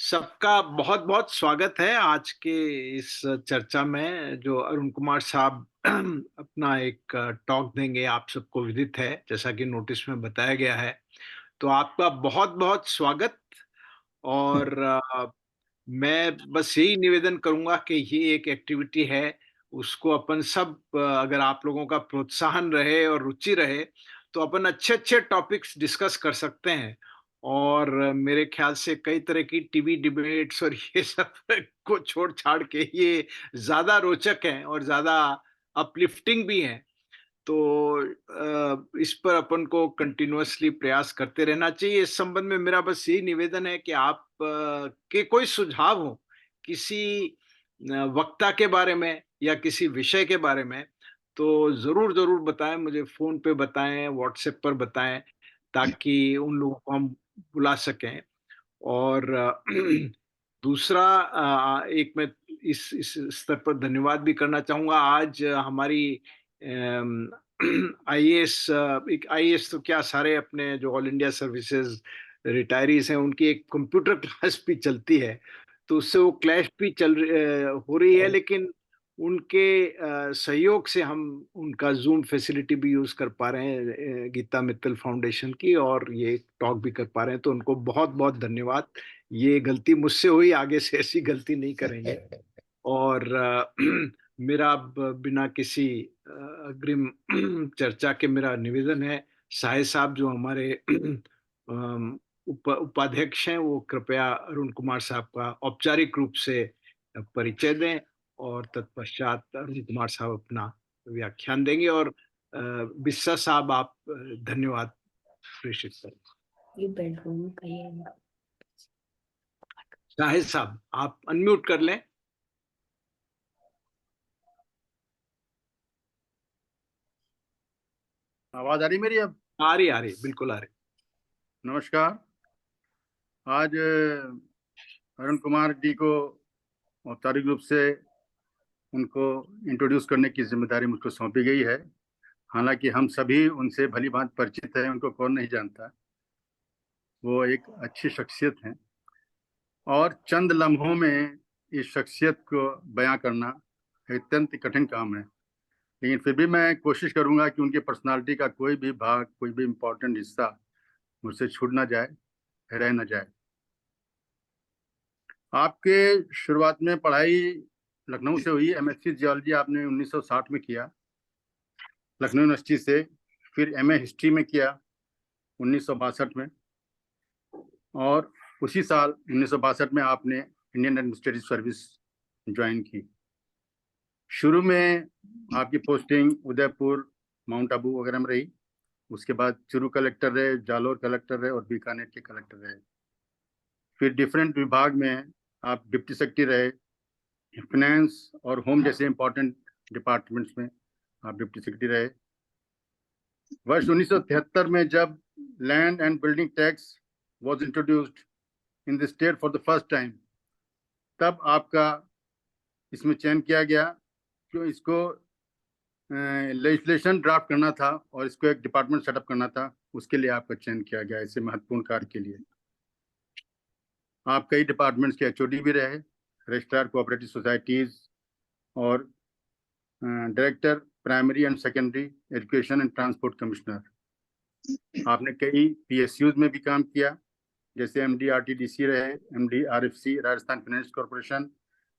सबका बहुत-बहुत स्वागत है आज के इस चर्चा में जो अरुण कुमार साहब अपना एक टॉक देंगे आप सबको विदित है, जैसा कि नोटिस में बताया गया है। तो आपका बहुत-बहुत स्वागत और मैं बस यही निवेदन करूँगा कि ये एक एक्टिविटी है, उसको अपन सब अगर आप लोगों का प्रोत्साहन रहे और रुचि रहे, तो अपन अच्छे-अच्छे टॉपिक्स डिस्कस कर सकते हैं। और मेरे ख्याल से कई तरह की टीवी डिबेट्स और ये सब को छोड़-छाड़ के ये ज़्यादा रोचक हैं और ज़्यादा अपलिफ्टिंग भी हैं। तो इस पर अपन को कंटिन्यूअसली प्रयास करते रहना चाहिए। इस संबंध में मेरा बस यही निवेदन है कि आप के कोई सुझाव हो किसी वक्ता के बारे में या किसी विषय के बारे में, तो ज़रूर बताएँ, मुझे फ़ोन पे बताएँ, व्हाट्सएप पर बताएँ, ताकि उन लोगों को हम बुला सकें। और दूसरा एक मैं इस स्तर पर धन्यवाद भी करना चाहूँगा। आज हमारी अम, आईएएस एक आईएएस तो क्या सारे अपने जो ऑल इंडिया सर्विसेज रिटायरीज़ हैं, उनकी एक कंप्यूटर क्लास भी चलती है। तो उससे वो क्लैश भी हो रही है, लेकिन उनके सहयोग से हम उनका ज़ूम फैसिलिटी भी यूज़ कर पा रहे हैं, गीता मित्तल फाउंडेशन की, और ये टॉक भी कर पा रहे हैं, तो उनको बहुत-बहुत धन्यवाद। ये गलती मुझसे हुई, आगे से ऐसी गलती नहीं करेंगे। और मेरा अब बिना किसी अग्रिम चर्चा के मेरा निवेदन है, साहे साहब जो हमारे उपाध्यक्ष हैं, वो कृपया अरुण कुमार साहब का औपचारिक रूप से परिचय दें और तत्पश्चात अरुण कुमार साहब अपना व्याख्यान देंगे। और बिस्सा साहब आप धन्यवाद प्रेषित करें। ये बेडरूम का ही है। शाहिद साहब आप अनम्यूट कर लें। आवाज आ रही मेरी अब? आ रही बिल्कुल आ रही। नमस्कार। आज अरुण कुमार जी को औपचारिक रूप से उनको इंट्रोड्यूस करने की जिम्मेदारी मुझको सौंपी गई है। हालांकि हम सभी उनसे भली भांति परिचित हैं, उनको कौन नहीं जानता। वो एक अच्छी शख्सियत हैं और चंद लम्हों में इस शख्सियत को बयां करना अत्यंत कठिन काम है। लेकिन फिर भी मैं कोशिश करूंगा कि उनकी पर्सनालिटी का कोई भी भाग, कोई भी इम्पोर्टेंट हिस्सा मुझसे छूट ना जाए, रह ना जाए। आपके शुरुआत में पढ़ाई लखनऊ से हुई। एमएससी जियोलॉजी आपने 1960 में किया लखनऊ यूनिवर्सिटी से। फिर एमए हिस्ट्री में किया 1962 में, और उसी साल 1962 में आपने इंडियन एडमिनिस्ट्रेटिव सर्विस ज्वाइन की। शुरू में आपकी पोस्टिंग उदयपुर, माउंट आबू वगैरह में रही। उसके बाद चुरू कलेक्टर रहे, जालोर कलेक्टर रहे और बीकानेर के कलेक्टर रहे। फिर डिफरेंट विभाग में आप डिप्टी सेक्रेटरी रहे। फाइनेंस और होम जैसे इंपॉर्टेंट डिपार्टमेंट्स में आप डिप्टी सेक्रेटरी रहे। वर्ष 1973 में जब land and building tax was introduced in the state for the first time, तब आपका इसमें चयन किया गया। क्यों? इसको लेजिस्लेशन ड्राफ्ट करना था और इसको एक डिपार्टमेंट सेटअप करना था, उसके लिए आपका चयन किया गया ऐसे महत्वपूर्ण कार्य के लिए। आप कई डिपार्टमेंट्स के एचओडी भी रहे, रजिस्ट्रार कोऑपरेटिव सोसाइटीज और director primary and secondary education and transport commissioner. आपने कई पीएसयूज में भी काम किया, जैसे एमडी आरटीडीसी रहे, MD RFC Rajasthan finance corporation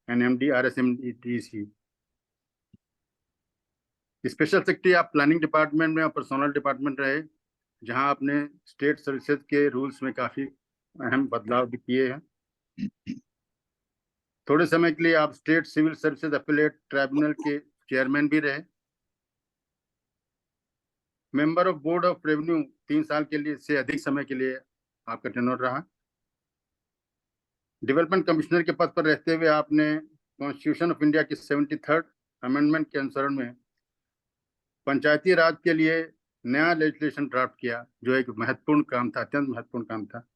and MD RSMDC. Special secretary आप प्लानिंग डिपार्टमेंट में और पर्सनल डिपार्टमेंट रहे, जहां आपने स्टेट सर्विसेज के रूल्स में काफी अहम बदलाव भी किए हैं। थोड़े समय के लिए आप state civil services appellate tribunal के चेयरमैन भी रहे। Member of board of revenue 3 साल के लिए से अधिक समय के लिए आपका टेन्योर रहा। डेवलपमेंट कमिश्नर के पद पर रहते हुए आपने कॉन्स्टिट्यूशन ऑफ इंडिया के 73rd अमेंडमेंट के अनुसरण में पंचायती राज के लिए नया लेजिस्लेशन ड्राफ्ट किया, जो एक महत्वपूर्ण काम था, अत्यंत महत्वपूर्ण काम था।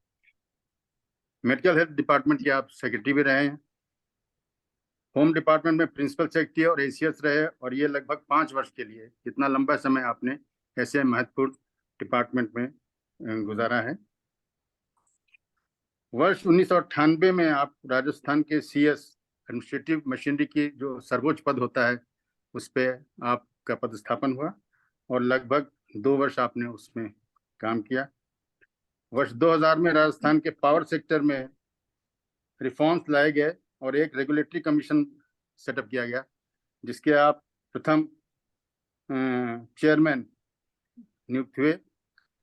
मेडिकल हेल्थ डिपार्टमेंट के आप सेक्रेटरी भी रहे हैं। होम डिपार्टमेंट में प्रिंसिपल सेक्रेटरी और एसीएस रहे, और ये लगभग 5 वर्ष के लिए, इतना लंबा समय आपने ऐसे महत्वपूर्ण डिपार्टमेंट में गुजारा है। वर्ष 1998 में आप राजस्थान के CS एडमिनिस्ट्रेटिव मशीनरी की जो सर्वोच्च पद होता है उस पे आपका पदस्थापन हुआ और लगभग 2 वर्ष आपने उसमें काम किया। वर्ष 2000 में राजस्थान के पावर सेक्टर में रिफॉर्म्स लाए गए और एक रेगुलेटरी कमीशन सेटअप किया गया, जिसके आप प्रथम चेयरमैन नियुक्त हुए,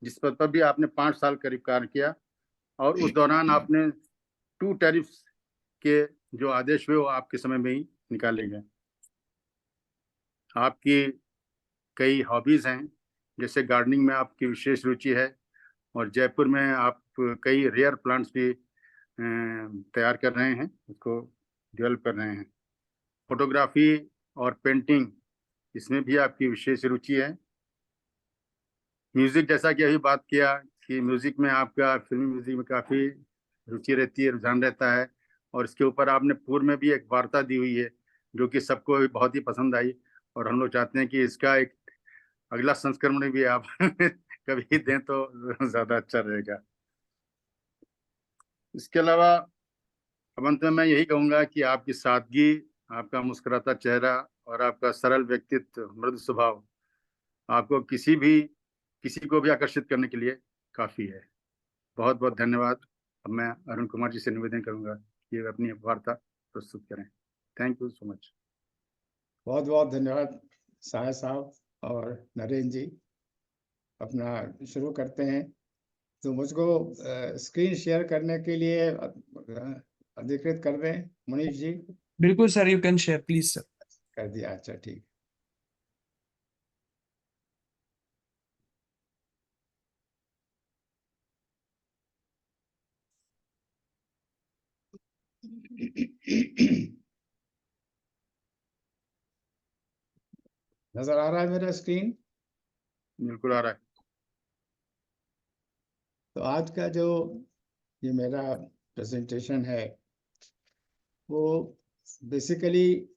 जिस पद पर भी आपने 5 साल करीब कार्य किया। और उस दौरान आपने 2 टैरिफ्स के जो आदेश हुए वो आपके समय में ही निकाले गए। आपकी कई हॉबीज हैं, जैसे गार्डनिंग में आपकी विशेष रुचि है और जयपुर में आप कई रेयर प्लांट्स भी तैयार कर रहे हैं, उसको डेवलप कर रहे हैं। फोटोग्राफी और पेंटिंग, इसमें भी आपकी विशेष रुचि है। म्यूजिक, जैसा कि अभी बात किया कि म्यूजिक में आपका फिल्मी म्यूजिक में काफ़ी रुचि रहती है, रुझान रहता है, और इसके ऊपर आपने पूर्व में भी एक वार्ता दी हुई है जो कि सबको बहुत ही पसंद आई, और हम लोग चाहते हैं कि इसका एक अगला संस्करण भी आप कभी दें तो ज़्यादा अच्छा रहेगा। इसके अलावा अब अंत में मैं यही कहूँगा कि आपकी सादगी, आपका मुस्कुराता चेहरा और आपका सरल व्यक्तित्व, मृदु स्वभाव आपको किसी को भी आकर्षित करने के लिए काफ़ी है। बहुत बहुत धन्यवाद। अब मैं अरुण कुमार जी से निवेदन करूंगा कि वे अपनी वार्ता प्रस्तुत करें। Thank you so much. बहुत बहुत धन्यवाद साया साहब और नरेंद्र जी। अपना शुरू करते हैं। तो मुझको स्क्रीन शेयर करने के लिए अधिकृत कर दें मनीष जी। बिल्कुल sir, you can share please sir. कर दिया, अच्छा ठीक। नजर आ रहा है मेरा स्क्रीन? बिल्कुल आ रहा है। तो आज का जो ये मेरा प्रेजेंटेशन है वो बेसिकली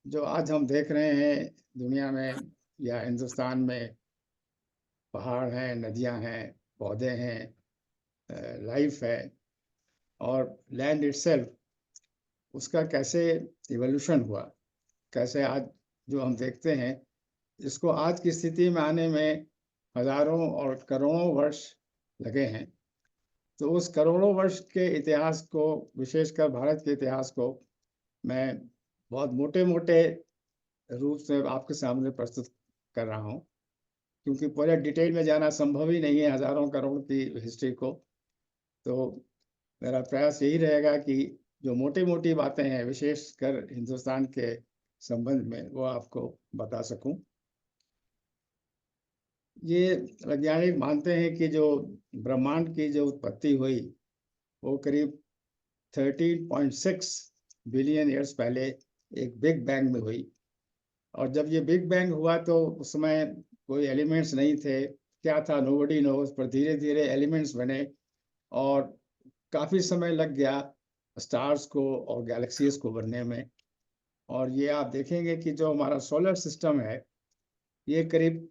जो आज हम देख रहे हैं दुनिया में या हिंदुस्तान में, पहाड़ हैं, नदियां हैं, पौधे हैं, लाइफ है और लैंड इटसेल्फ, उसका कैसे इवोल्यूशन हुआ, कैसे आज जो हम देखते हैं इसको आज की स्थिति में आने में हजारों और करोड़ों वर्ष लगे हैं। तो उस करोड़ों वर्ष के इतिहास को, विशेषकर भारत के इतिहास को, मैं बहुत मोटे मोटे रूप से आपके सामने प्रस्तुत कर रहा हूँ, क्योंकि पूरे डिटेल में जाना संभव ही नहीं है हजारों करोड़ की हिस्ट्री को। तो मेरा प्रयास यही रहेगा कि जो मोटी मोटी बातें हैं विशेषकर हिंदुस्तान के संबंध में वो आपको बता सकूं। ये वैज्ञानिक मानते हैं कि जो ब्रह्मांड की जो उत्पत्ति हुई वो करीब 13.6 बिलियन ईयर्स पहले एक बिग बैंग में हुई। और जब ये बिग बैंग हुआ तो उस समय कोई एलिमेंट्स नहीं थे, क्या था नोबडी नोस, पर धीरे धीरे एलिमेंट्स बने और काफ़ी समय लग गया स्टार्स को और गैलेक्सीज को बनने में। और ये आप देखेंगे कि जो हमारा सोलर सिस्टम है ये करीब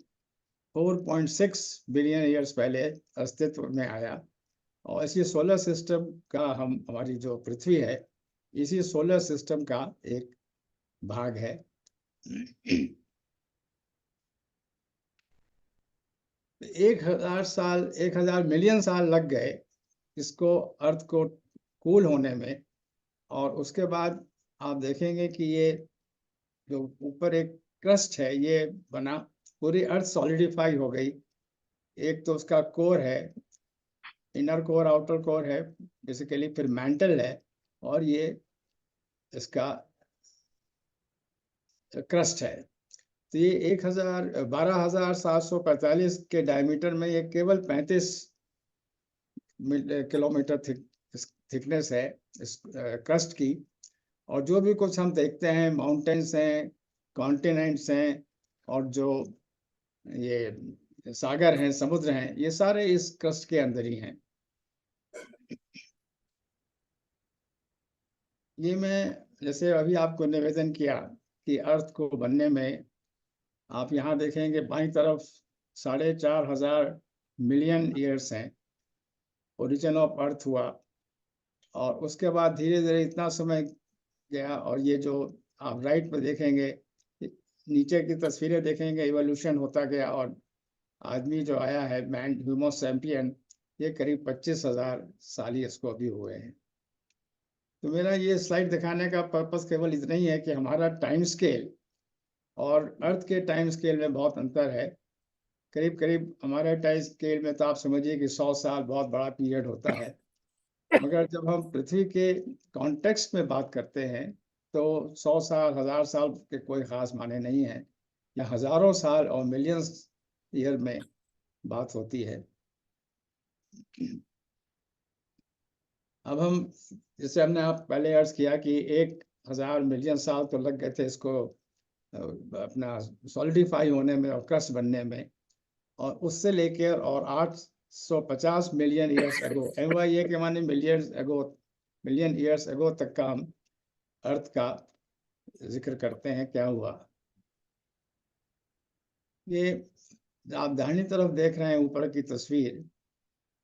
4.6 बिलियन ईयर्स पहले अस्तित्व में आया। और इसी सोलर सिस्टम का हमारी जो पृथ्वी है इसी सोलर सिस्टम का एक भाग है। 1000 मिलियन साल लग गए इसको, अर्थ को कूल होने में। और उसके बाद आप देखेंगे कि ये जो ऊपर एक क्रस्ट है ये बना, पूरी अर्थ सॉलिडिफाई हो गई। एक तो उसका कोर है, इनर कोर आउटर कोर है बेसिकली, फिर मैंटल है और ये इसका क्रस्ट है। तो ये 12,745 के डायमीटर में ये केवल 35 किलोमीटर थिकनेस है इस क्रस्ट की। और जो भी कुछ हम देखते हैं, माउंटेन्स हैं, कॉन्टिनेंट्स हैं और जो ये सागर हैं, समुद्र हैं, ये सारे इस क्रस्ट के अंदर ही हैं। ये मैं जैसे अभी आपको निवेदन किया कि अर्थ को बनने में, आप यहाँ देखेंगे बाईं तरफ 4,500 मिलियन ईयर्स हैं, ओरिजिन ऑफ अर्थ हुआ। और उसके बाद धीरे धीरे इतना समय गया, और ये जो आप राइट में देखेंगे, नीचे की तस्वीरें देखेंगे, इवोल्यूशन होता गया, और आदमी जो आया है मैन ह्यूमो सैपियन, ये करीब 25,000 साल ही इसको अभी हुए हैं। तो मेरा ये स्लाइड दिखाने का पर्पस केवल इतना ही है कि हमारा टाइम स्केल और अर्थ के टाइम स्केल में बहुत अंतर है। करीब करीब हमारे टाइम स्केल में तो आप समझिए कि 100 साल बहुत बड़ा पीरियड होता है, मगर जब हम पृथ्वी के कॉन्टेक्स्ट में बात करते हैं तो 100 साल 1000 साल के कोई ख़ास माने नहीं है, या हज़ारों साल और मिलियंस ईयर में बात होती है। अब हम, जैसे हमने आप पहले अर्ज किया कि 1000 मिलियन साल तो लग गए थे इसको अपना सॉलिडिफाई होने में और क्रस्ट बनने में, और उससे लेकर और 850 मिलियन ईयर्स एगो, MYA के माने मिलियन एगो, मिलियन ईयर्स एगो तक का हम अर्थ का जिक्र करते हैं क्या हुआ। ये आप दाहिनी तरफ देख रहे हैं ऊपर की तस्वीर,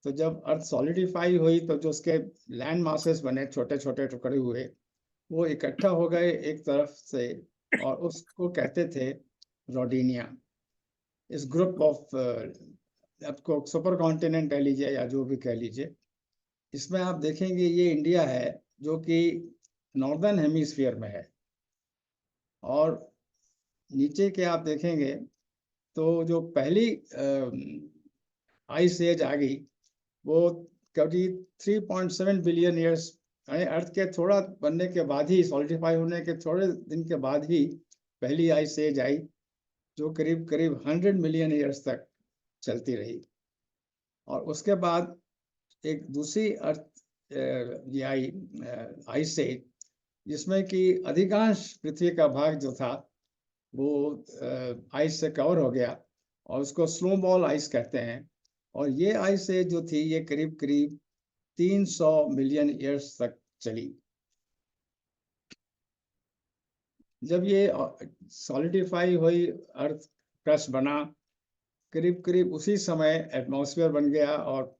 तो जब अर्थ सॉलिडिफाई हुई तो जो उसके लैंड मासेस बने, छोटे छोटे टुकड़े हुए, वो इकट्ठा हो गए एक तरफ से, और उसको कहते थे रोडिनिया। इस ग्रुप ऑफ, आपको सुपर कॉन्टिनेंट कह लीजिए या जो भी कह लीजिए, इसमें आप देखेंगे ये इंडिया है जो कि नॉर्दर्न हेमिस्फीयर में है, और नीचे के आप देखेंगे तो जो पहली आइस एज आ गई वो करीब 3.7 बिलियन ईयर्स, यानी अर्थ के थोड़ा बनने के बाद ही, सॉलिडिफाई होने के थोड़े दिन के बाद ही पहली आइस एज आई, जो करीब करीब 100 मिलियन ईयर्स तक चलती रही। और उसके बाद एक दूसरी अर्थ ये आई आइस एज, जिसमें कि अधिकांश पृथ्वी का भाग जो था वो आइस से कवर हो गया, और उसको स्नो बॉल आइस कहते हैं। और ये आइस एज जो थी ये करीब करीब 300 मिलियन ईयर्स तक चली। जब ये सॉलिडिफाई हुई, अर्थ क्रस्ट बना, करीब करीब उसी समय एटमॉस्फेयर बन गया और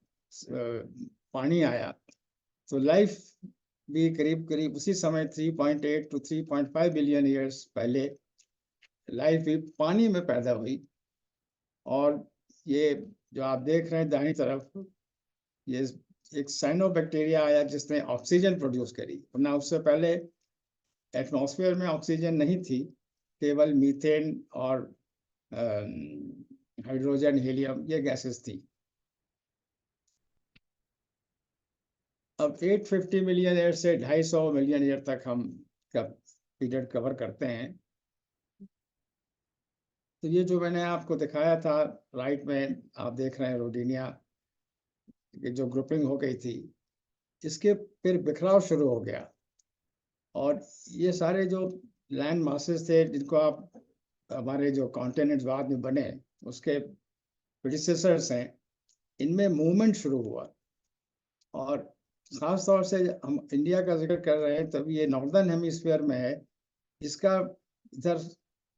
पानी आया, तो लाइफ भी करीब करीब उसी समय 3.8 to 3.5 बिलियन ईयर्स पहले लाइफ भी पानी में पैदा हुई। और ये जो आप देख रहे हैं दाहिनी तरफ, ये एक साइनोबैक्टीरिया आया जिसने ऑक्सीजन प्रोड्यूस करी, वरना उससे पहले एटमॉस्फेयर में ऑक्सीजन नहीं थी, केवल मीथेन और हाइड्रोजन, हीलियम, ये गैसेस थी। अब 850 मिलियन ईयर से 250 मिलियन ईयर तक हम का पीरियड कवर करते हैं। तो ये जो मैंने आपको दिखाया था राइट में, आप देख रहे हैं रोडिनिया की जो ग्रुपिंग हो गई थी, इसके फिर बिखराव शुरू हो गया, और ये सारे जो लैंड मासेस थे जिनको आप, हमारे जो कॉन्टिनेंट्स बाद में बने उसके प्रीडिसेसर्स हैं, इनमें मूवमेंट शुरू हुआ। और ख़ास तौर से हम इंडिया का जिक्र कर रहे हैं तब ये नॉर्दर्न हेमिस्फीयर में है, इसका इधर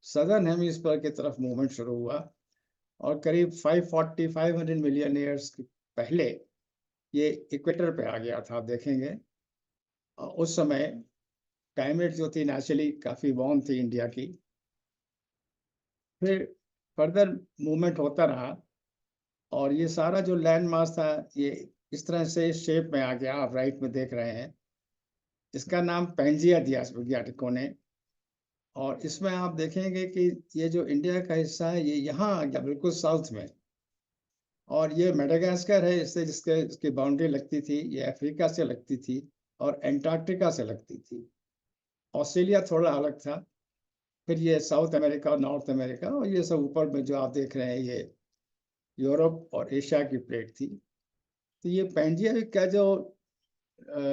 सदर्न हेमिस्फीयर की तरफ मूवमेंट शुरू हुआ, और करीब 500 मिलियन ईयर्स पहले ये इक्वेटर पे आ गया था, आप देखेंगे। उस समय क्लाइमेट जो थी नेचुरली काफ़ी वार्म थी इंडिया की। फिर फर्दर मूवमेंट होता रहा, और ये सारा जो लैंड मास था ये इस तरह से शेप में आ गया, आप राइट में देख रहे हैं। इसका नाम पैंजिया दिया वैज्ञानिकों ने, और इसमें आप देखेंगे कि ये जो इंडिया का हिस्सा है ये यहाँ आ गया बिल्कुल साउथ में, और ये मेडागास्कर है, इससे इसकी बाउंड्री लगती थी, ये अफ्रीका से लगती थी और एंटार्क्टिका से लगती थी। ऑस्ट्रेलिया थोड़ा अलग था, फिर ये साउथ अमेरिका और नॉर्थ अमेरिका, और ये सब ऊपर में जो आप देख रहे हैं ये यूरोप और एशिया की प्लेट थी। तो ये पैंजिया का जो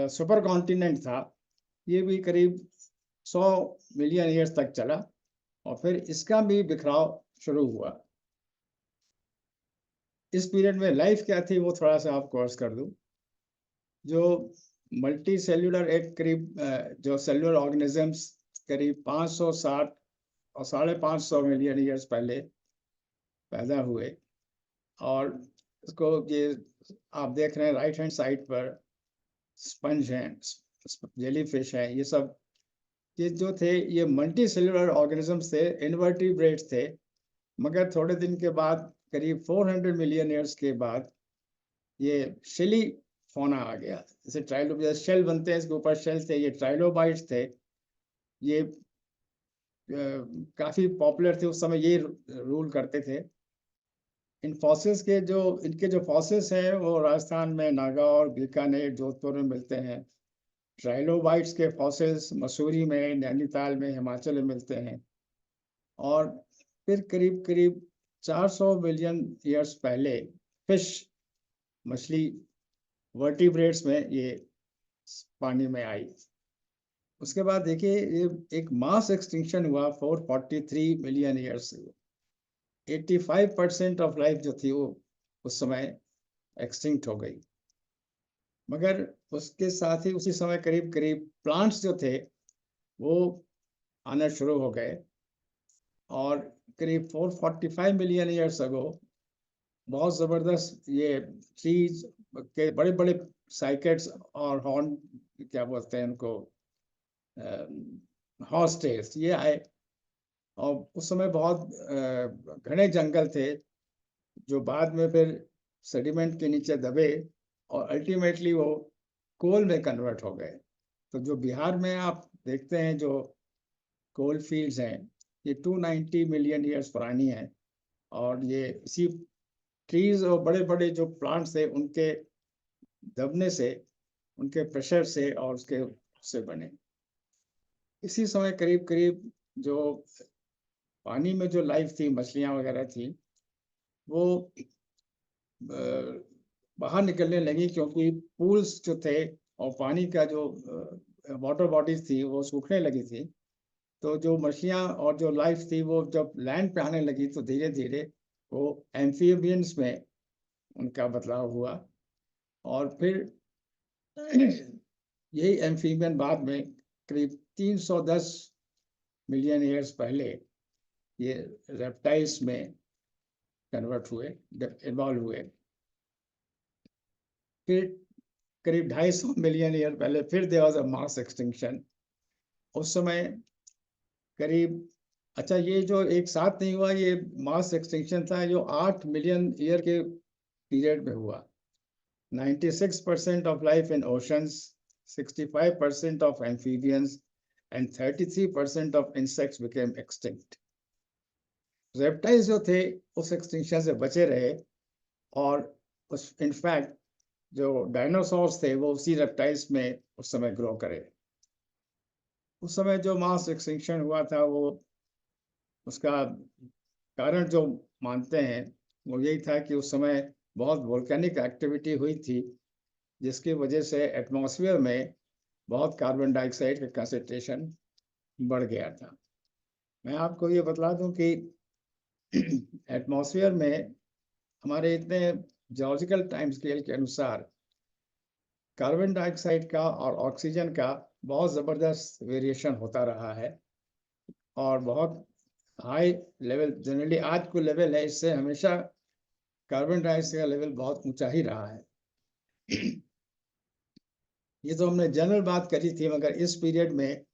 सुपर कॉन्टिनेंट था ये भी करीब 100 मिलियन ईयर्स तक चला, और फिर इसका भी बिखराव शुरू हुआ। इस पीरियड में लाइफ क्या थी वो थोड़ा सा आपको अर्ज कर दूं। जो मल्टी सेल्यूलर, एक करीब जो सेल्यूलर ऑर्गेनिजम्स करीब 560 और 550 मिलियन ईयर्स पहले पैदा हुए, और इसको ये आप देख रहे हैं राइट हैंड साइड पर, स्पंज हैं, जेलीफिश हैं, ये सब ये जो थे ये मल्टी सेलुलर ऑर्गेनिजम्स थे, इनवर्टिब्रेट्स थे। मगर थोड़े दिन के बाद करीब 400 मिलियन ईयर्स के बाद ये शेली फौना आ गया। जैसे ट्राइलो जैसे शेल बनते हैं, इसके ऊपर शेल थे, ये ट्राइलोबाइट्स थे। ये काफी पॉपुलर थे उस समय, ये रूल करते थे। इन फॉसिल्स के जो इनके जो फॉसिल्स हैं वो राजस्थान में नागौर, बीकानेर, जोधपुर में मिलते हैं। ट्राइलोबाइट्स के फॉसिल्स मसूरी में, नैनीताल में, हिमाचल में मिलते हैं। और फिर करीब करीब 400 मिलियन ईयर्स पहले फिश, मछली, वर्टिब्रेट्स में ये पानी में आई। उसके बाद देखिए ये एक मास एक्सटिंक्शन हुआ 443 मिलियन ईयर्स। 85% ऑफ लाइफ जो थी वो उस समय एक्सटिंक्ट हो गई। मगर उसके साथ ही उसी समय करीब करीब प्लांट्स जो थे वो आना शुरू हो गए। और करीब 445 मिलियन ईयर्स अगो बहुत ज़बरदस्त ये ट्रीज के बड़े बड़े साइकेट्स और हॉर्न, क्या बोलते हैं उनको, हॉर्स टेल्स, ये आए। और उस समय बहुत घने जंगल थे जो बाद में फिर सेडिमेंट के नीचे दबे और अल्टीमेटली वो कोल में कन्वर्ट हो गए। तो जो बिहार में आप देखते हैं जो कोल फील्ड्स हैं, ये 290 मिलियन ईयर्स पुरानी हैं। और ये इसी ट्रीज और बड़े बड़े जो प्लांट्स थे उनके दबने से, उनके प्रेशर से और उसके से बने। इसी समय करीब करीब जो पानी में जो लाइफ थी, मछलियां वगैरह थी, वो बाहर निकलने लगी, क्योंकि पूल्स जो थे और पानी का जो वाटर बॉडीज थी वो सूखने लगी थी। तो जो मछलियां और जो लाइफ थी वो जब लैंड पे आने लगी तो धीरे धीरे वो एम्फीबियंस में उनका बदलाव हुआ। और फिर यही एम्फीबियन बाद में करीब 310 मिलियन ईयर्स पहले ये रेप्टाइल्स में कन्वर्ट हुए, इवॉल्व हुए। फिर करीब 250 मिलियन ईयर पहले फिर there was a mass extinction. उस समय करीब, अच्छा ये जो एक साथ नहीं हुआ, ये मास एक्सटिंक्शन था जो 8 मिलियन ईयर के पीरियड में हुआ। 96% of life in oceans, 65% of amphibians, and 33% of insects became extinct. Reptiles जो थे उस एक्सटिंक्शन से बचे रहे। और उस इनफैक्ट जो डायनासोर्स थे वो उसी रेप्टाइल्स में उस समय ग्रो करे। उस समय जो मास एक्सटिंक्शन हुआ था वो उसका कारण जो मानते हैं वो यही था कि उस समय बहुत वोल्केनिक एक्टिविटी हुई थी, जिसकी वजह से एटमॉस्फेयर में बहुत कार्बन डाइऑक्साइड का कंसंट्रेशन बढ़ गया था। मैं आपको ये बतला दूं कि एटमॉस्फेयर में हमारे इतने जियोलॉजिकल टाइम स्केल के अनुसार कार्बन डाइऑक्साइड का और ऑक्सीजन का बहुत ज़बरदस्त वेरिएशन होता रहा है। और बहुत हाई लेवल, जनरली आज को लेवल है, इससे हमेशा कार्बन डाइऑक्साइड का लेवल बहुत ऊंचा ही रहा है। ये तो हमने जनरल बात करी थी, मगर इस पीरियड में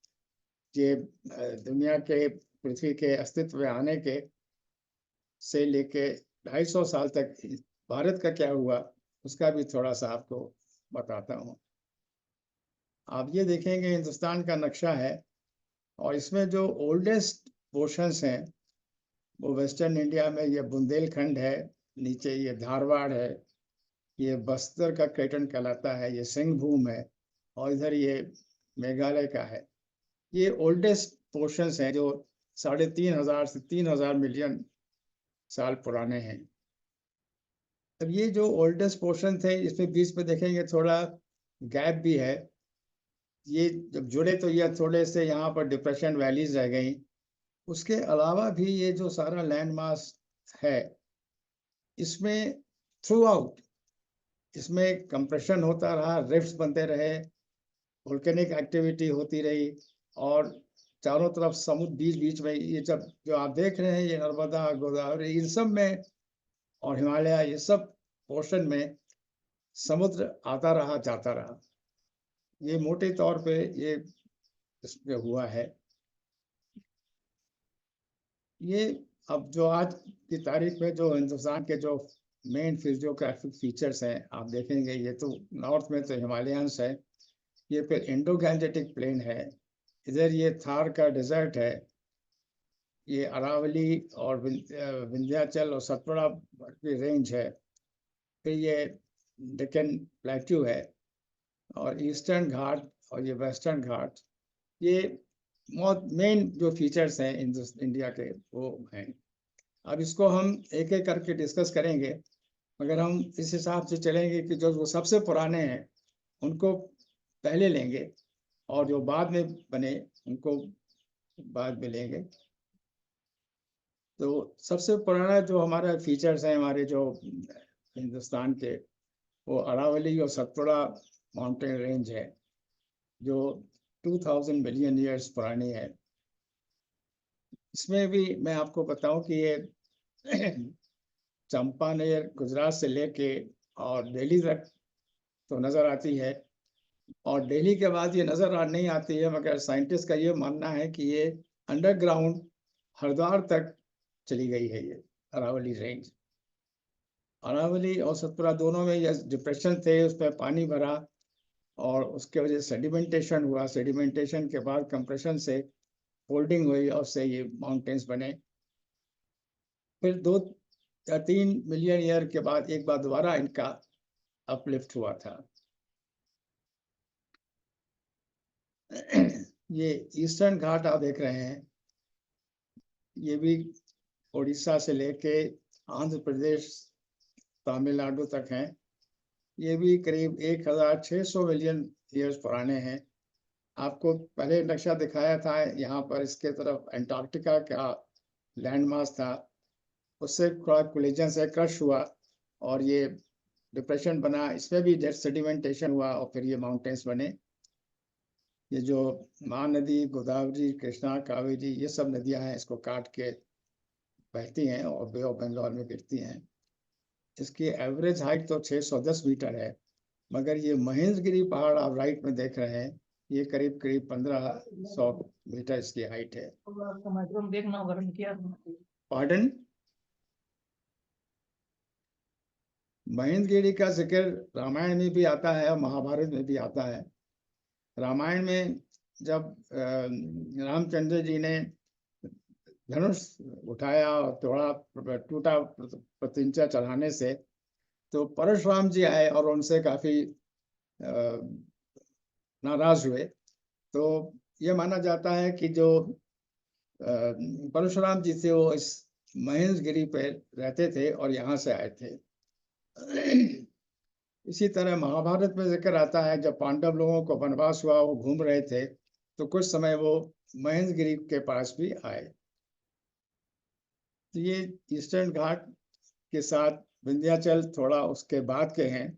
ये दुनिया के, पृथ्वी के अस्तित्व में आने के से लेके 250 साल तक भारत का क्या हुआ उसका भी थोड़ा सा आपको बताता हूँ। आप ये देखेंगे हिंदुस्तान का नक्शा है और इसमें जो ओल्डेस्ट पोर्शंस हैं वो वेस्टर्न इंडिया में ये बुंदेलखंड है, नीचे ये धारवाड़ है, ये बस्तर का कैटन कहलाता है, ये सिंहभूम है, और इधर ये मेघालय का है। ये ओल्डेस्ट पोर्शंस हैं जो 3500 से 3000 मिलियन साल पुराने हैं। अब ये जो ओल्डेस्ट पोर्शन थे इसमें बीच में देखेंगे थोड़ा गैप भी है। ये जब जुड़े तो ये थोड़े से यहाँ पर डिप्रेशन वैलीज रह गई। उसके अलावा भी ये जो सारा लैंड मास है इसमें थ्रू आउट इसमें कंप्रेशन होता रहा, रिफ्ट्स बनते रहे, वोल्केनिक एक्टिविटी होती रही, और चारों तरफ समुद्र बीच बीच में, ये जब जो आप देख रहे हैं ये नर्मदा, गोदावरी, इन सब में, और हिमालय, ये सब पोर्शन में समुद्र आता रहा, जाता रहा। ये मोटे तौर पे ये इसमें हुआ है। ये अब जो आज की तारीख में जो हिंदुस्तान के जो मेन फिजियोग्राफिक फीचर्स हैं, आप देखेंगे ये तो नॉर्थ में तो हिमालयंस है, ये फिर इंडो गैंजेटिक प्लेन है, इधर ये थार का डेजर्ट है, ये अरावली और विंध्याचल और सतपुड़ा की रेंज है, फिर ये डेक्कन प्लेट्यू है, और ईस्टर्न घाट और ये वेस्टर्न घाट, ये बहुत मेन जो फीचर्स हैं इंडिया के वो हैं। अब इसको हम एक एक करके डिस्कस करेंगे, मगर हम इस हिसाब से चलेंगे कि जो सबसे पुराने हैं उनको पहले लेंगे और जो बाद में बने उनको बाद में लेंगे। तो सबसे पुराना जो हमारा फीचर्स हैं हमारे जो हिंदुस्तान के, वो अरावली और सतपुड़ा माउंटेन रेंज है, जो 2000 मिलियन ईयर्स पुरानी है। इसमें भी मैं आपको बताऊं कि ये चंपानेर गुजरात से लेके और दिल्ली तक तो नज़र आती है, और दिल्ली के बाद ये नज़र नहीं आती है, मगर साइंटिस्ट का ये मानना है कि ये अंडरग्राउंड हरिद्वार तक चली गई है, ये अरावली रेंज। अरावली और सतपुड़ा दोनों में ये डिप्रेशन थे, उस पर पानी भरा और उसके वजह से सेडिमेंटेशन हुआ, सेडिमेंटेशन के बाद कंप्रेशन से फोल्डिंग हुई और उससे ये माउंटेन्स बने। फिर 2 या 3 मिलियन ईयर के बाद एक बार दोबारा इनका अपलिफ्ट हुआ था। ये ईस्टर्न घाट आप देख रहे हैं, ये भी उड़ीसा से लेके आंध्र प्रदेश तमिलनाडु तक हैं। ये भी करीब 1600 मिलियन ईयर्स पुराने हैं। आपको पहले नक्शा दिखाया था, यहाँ पर इसके तरफ अंटार्कटिका का लैंड मास था, उससे थोड़ा कोलिजन से क्रश हुआ और ये डिप्रेशन बना, इसमें भी सेडिमेंटेशन हुआ और फिर ये माउंटेन्स बने। ये जो महानदी, गोदावरी, कृष्णा, कावेरी, ये सब नदियां हैं, इसको काट के बहती हैं और बे ऑफ बंगाल में गिरती हैं। इसकी एवरेज हाइट तो 610 मीटर है, मगर ये महेंद्रगिरी पहाड़ आप राइट में देख रहे हैं, ये करीब करीब 1500 मीटर इसकी हाइट है। पार्डन? महेंद्रगिरी का जिक्र रामायण में भी आता है और महाभारत में भी आता है। रामायण में जब रामचंद्र जी ने धनुष उठाया और टूटा प्रतिंचा चढ़ाने से, तो परशुराम जी आए और उनसे काफी नाराज हुए। तो ये माना जाता है कि जो परशुराम जी थे वो इस महेंद्रगिरी पर रहते थे और यहाँ से आए थे। इसी तरह महाभारत में जिक्र आता है, जब पांडव लोगों को वनवास हुआ, वो घूम रहे थे, तो कुछ समय वो महेंद्रगिरी के पास भी आए। तो ये ईस्टर्न घाट के साथ विंध्याचल थोड़ा उसके बाद के हैं,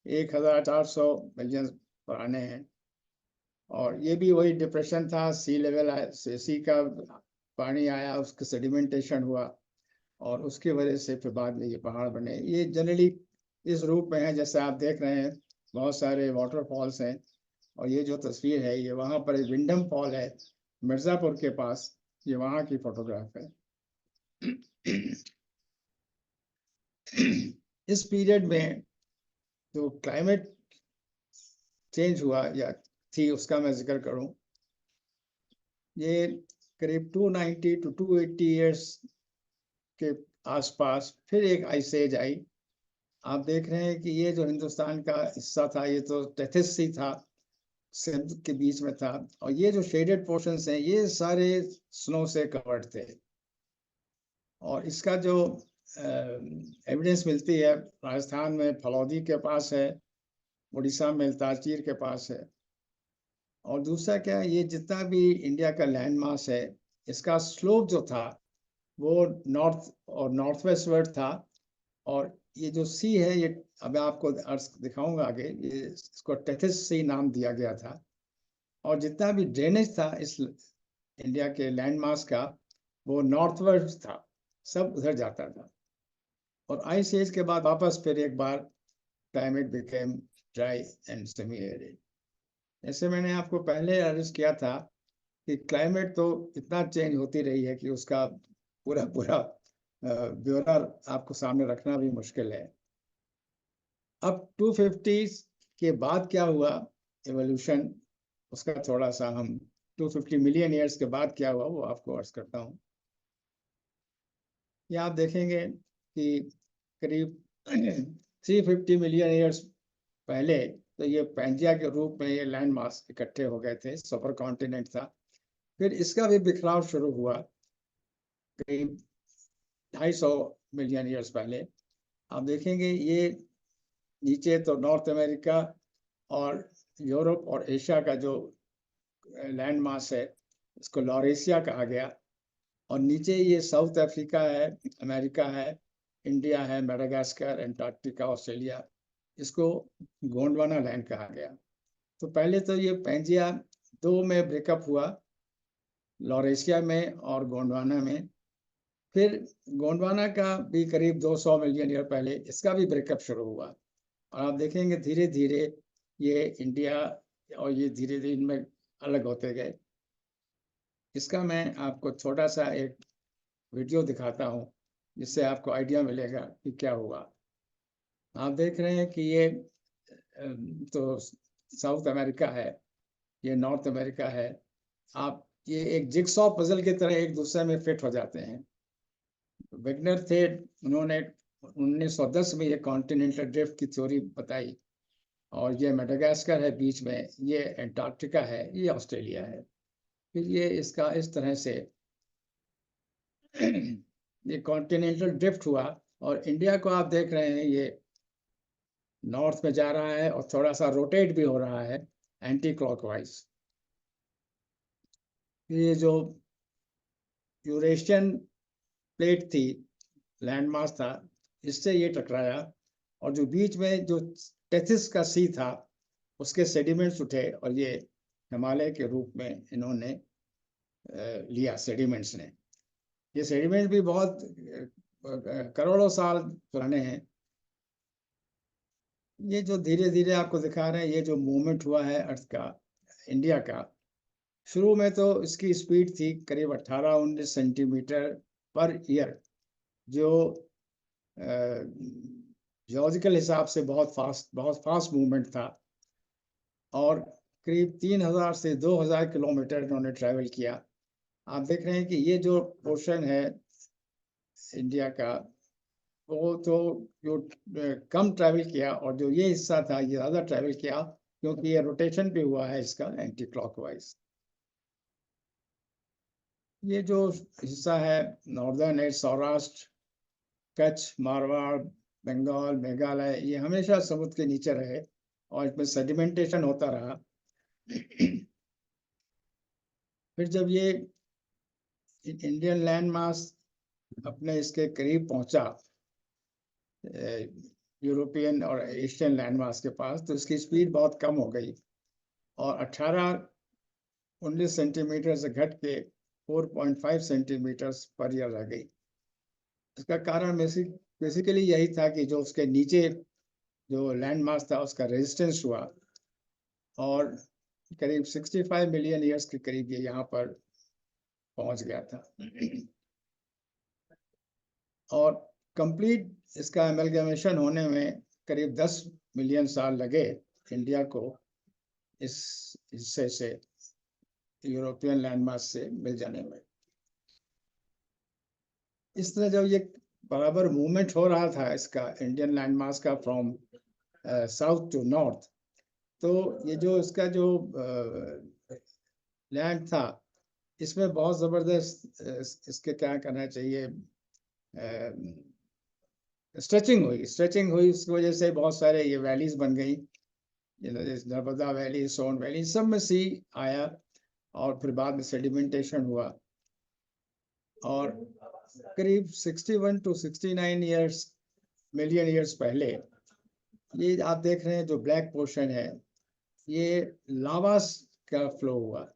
1400 मिलियन पुराने हैं, और ये भी वही डिप्रेशन था, सी लेवल सी का पानी आया, उसका सेडिमेंटेशन हुआ और उसकी वजह से फिर बाद में ये पहाड़ बने। ये जनरली इस रूप में है जैसे आप देख रहे हैं, बहुत सारे वाटरफॉल्स हैं, और ये जो तस्वीर है ये वहाँ पर विंडम फॉल है मिर्ज़ापुर के पास, ये वहाँ की फोटोग्राफ है। इस पीरियड में जो क्लाइमेट चेंज हुआ या थी उसका मैं जिक्र करूं, ये करीब 290 to 280 ईयर्स के आसपास फिर एक आइस एज आई। आप देख रहे हैं कि ये जो हिंदुस्तान का हिस्सा था, ये तो टेथिस सी था, समुद्र के बीच में था, और ये जो शेडेड पोर्शंस हैं ये सारे स्नो से कवर्ड थे। और इसका जो एविडेंस मिलती है, राजस्थान में फलौदी के पास है, उड़ीसा में तालचेर के पास है। और दूसरा क्या है, ये जितना भी इंडिया का लैंड मास है, इसका स्लोप जो था वो नॉर्थ और नॉर्थ वेस्ट वर्ड था, और ये जो सी है, ये अब आपको अर्थ दिखाऊंगा आगे, ये इसको टेथिस सी नाम दिया गया था। और जितना भी ड्रेनेज था इस इंडिया के लैंड मास का, वो नॉर्थवर्ड था, सब उधर जाता था। और आइस एज के बाद वापस फिर एक बार climate became dry and semi arid. ऐसे मैंने आपको पहले अर्ज किया था कि क्लाइमेट तो इतना चेंज होती रही है कि उसका पूरा पूरा ब्यौरा आपको सामने रखना भी मुश्किल है। अब 250 के बाद क्या हुआ एवोल्यूशन, उसका थोड़ा सा हम 250 मिलियन ईयर्स के बाद क्या हुआ वो आपको अर्ज करता हूँ। ये आप देखेंगे कि करीब 350 मिलियन ईयर्स पहले तो ये पैंजिया के रूप में ये लैंड मास इकट्ठे हो गए थे, सुपर कॉन्टिनेंट था। फिर इसका भी बिखराव शुरू हुआ करीब 250 मिलियन ईयर्स पहले। आप देखेंगे ये नीचे तो नॉर्थ अमेरिका और यूरोप और एशिया का जो लैंड मास है इसको लॉरेशिया कहा गया, और नीचे ये साउथ अफ्रीका है, अमेरिका है, इंडिया है, मेडागास्कर, एंटार्क्टिका, ऑस्ट्रेलिया, इसको गोंडवाना लैंड कहा गया। तो पहले तो ये पैंजिया दो में ब्रेकअप हुआ, लॉरेशिया में और गोंडवाना में। फिर गोंडवाना का भी करीब 200 मिलियन ईयर पहले इसका भी ब्रेकअप शुरू हुआ, और आप देखेंगे धीरे धीरे ये इंडिया और ये धीरे धीरे इनमें अलग होते गए। इसका मैं आपको छोटा सा एक वीडियो दिखाता हूँ जिससे आपको आइडिया मिलेगा कि क्या हुआ। आप देख रहे हैं कि ये तो साउथ अमेरिका है, ये नॉर्थ अमेरिका है। आप ये एक जिगसॉ पजल की तरह एक दूसरे में फिट हो जाते हैं। वेगनर थे, उन्होंने 1910 में ये कॉन्टिनेंटल ड्रिफ्ट की थ्योरी बताई, और ये मेडागास्कर है बीच में, ये एंटार्क्टिका है, ये ऑस्ट्रेलिया है। फिर ये इसका इस तरह से ये कॉन्टिनेंटल ड्रिफ्ट हुआ, और इंडिया को आप देख रहे हैं ये नॉर्थ में जा रहा है और थोड़ा सा रोटेट भी हो रहा है एंटी क्लॉकवाइज। ये जो यूरेशियन प्लेट थी, लैंडमास था, इससे ये टकराया, और जो बीच में जो टेथिस का सी था उसके सेडिमेंट्स उठे, और ये हिमालय के रूप में इन्होंने लिया सेडिमेंट्स ने। ये सेडिमेंट भी बहुत करोड़ों साल पुराने हैं। ये जो धीरे धीरे आपको दिखा रहे हैं ये जो मूवमेंट हुआ है अर्थ का, इंडिया का, शुरू में तो इसकी स्पीड थी करीब 18-19 सेंटीमीटर पर ईयर, जो जियोलॉजिकल हिसाब से बहुत फास्ट मूवमेंट था, और करीब 3000 से 2000 किलोमीटर इन्होंने ट्रैवल किया। आप देख रहे हैं कि ये जो पोर्शन है इंडिया का वो तो जो कम ट्रैवल किया, और जो ये हिस्सा था ये ज़्यादा ट्रैवल किया, क्योंकि ये रोटेशन भी हुआ है इसका एंटी क्लॉकवाइज। ये जो हिस्सा है नॉर्दर्न है, सौराष्ट्र, कच्छ, मारवाड़, बंगाल, मेघालय, ये हमेशा समुद्र के नीचे रहे और इसमें सेडिमेंटेशन होता रहा। फिर जब ये इंडियन लैंड मास अपने इसके करीब पहुंचा यूरोपियन और एशियन लैंड मास के पास, तो इसकी स्पीड बहुत कम हो गई, और 18-19 सेंटीमीटर से घट के 4.5 सेंटीमीटर पर ईयर रह गई। इसका कारण बेसिकली यही था कि जो उसके नीचे जो लैंड मास था उसका रेजिस्टेंस हुआ, और करीब 65 मिलियन ईयर्स के करीब ये यहाँ पर पहुंच गया था। और कंप्लीट इसका एमलगमेशन होने में करीब 10 मिलियन साल लगे इंडिया को इस हिस्से से यूरोपियन लैंडमास से मिल जाने में। इस तरह जब ये बराबर मूवमेंट हो रहा था इसका इंडियन लैंडमास का फ्रॉम साउथ टू नॉर्थ, तो ये जो इसका जो लैंड था इसमें बहुत ज़बरदस्त इसके क्या करना चाहिए, स्ट्रेचिंग हुई। उसकी वजह से बहुत सारे ये वैलीज बन गई, नर्मदा वैली, सोन वैली, सब में सी आया, और फिर बाद में सेडिमेंटेशन हुआ, और करीब 61 to 69 मिलियन ईयर्स पहले ये आप देख रहे हैं जो ब्लैक पोर्शन है ये लावा का फ्लो हुआ।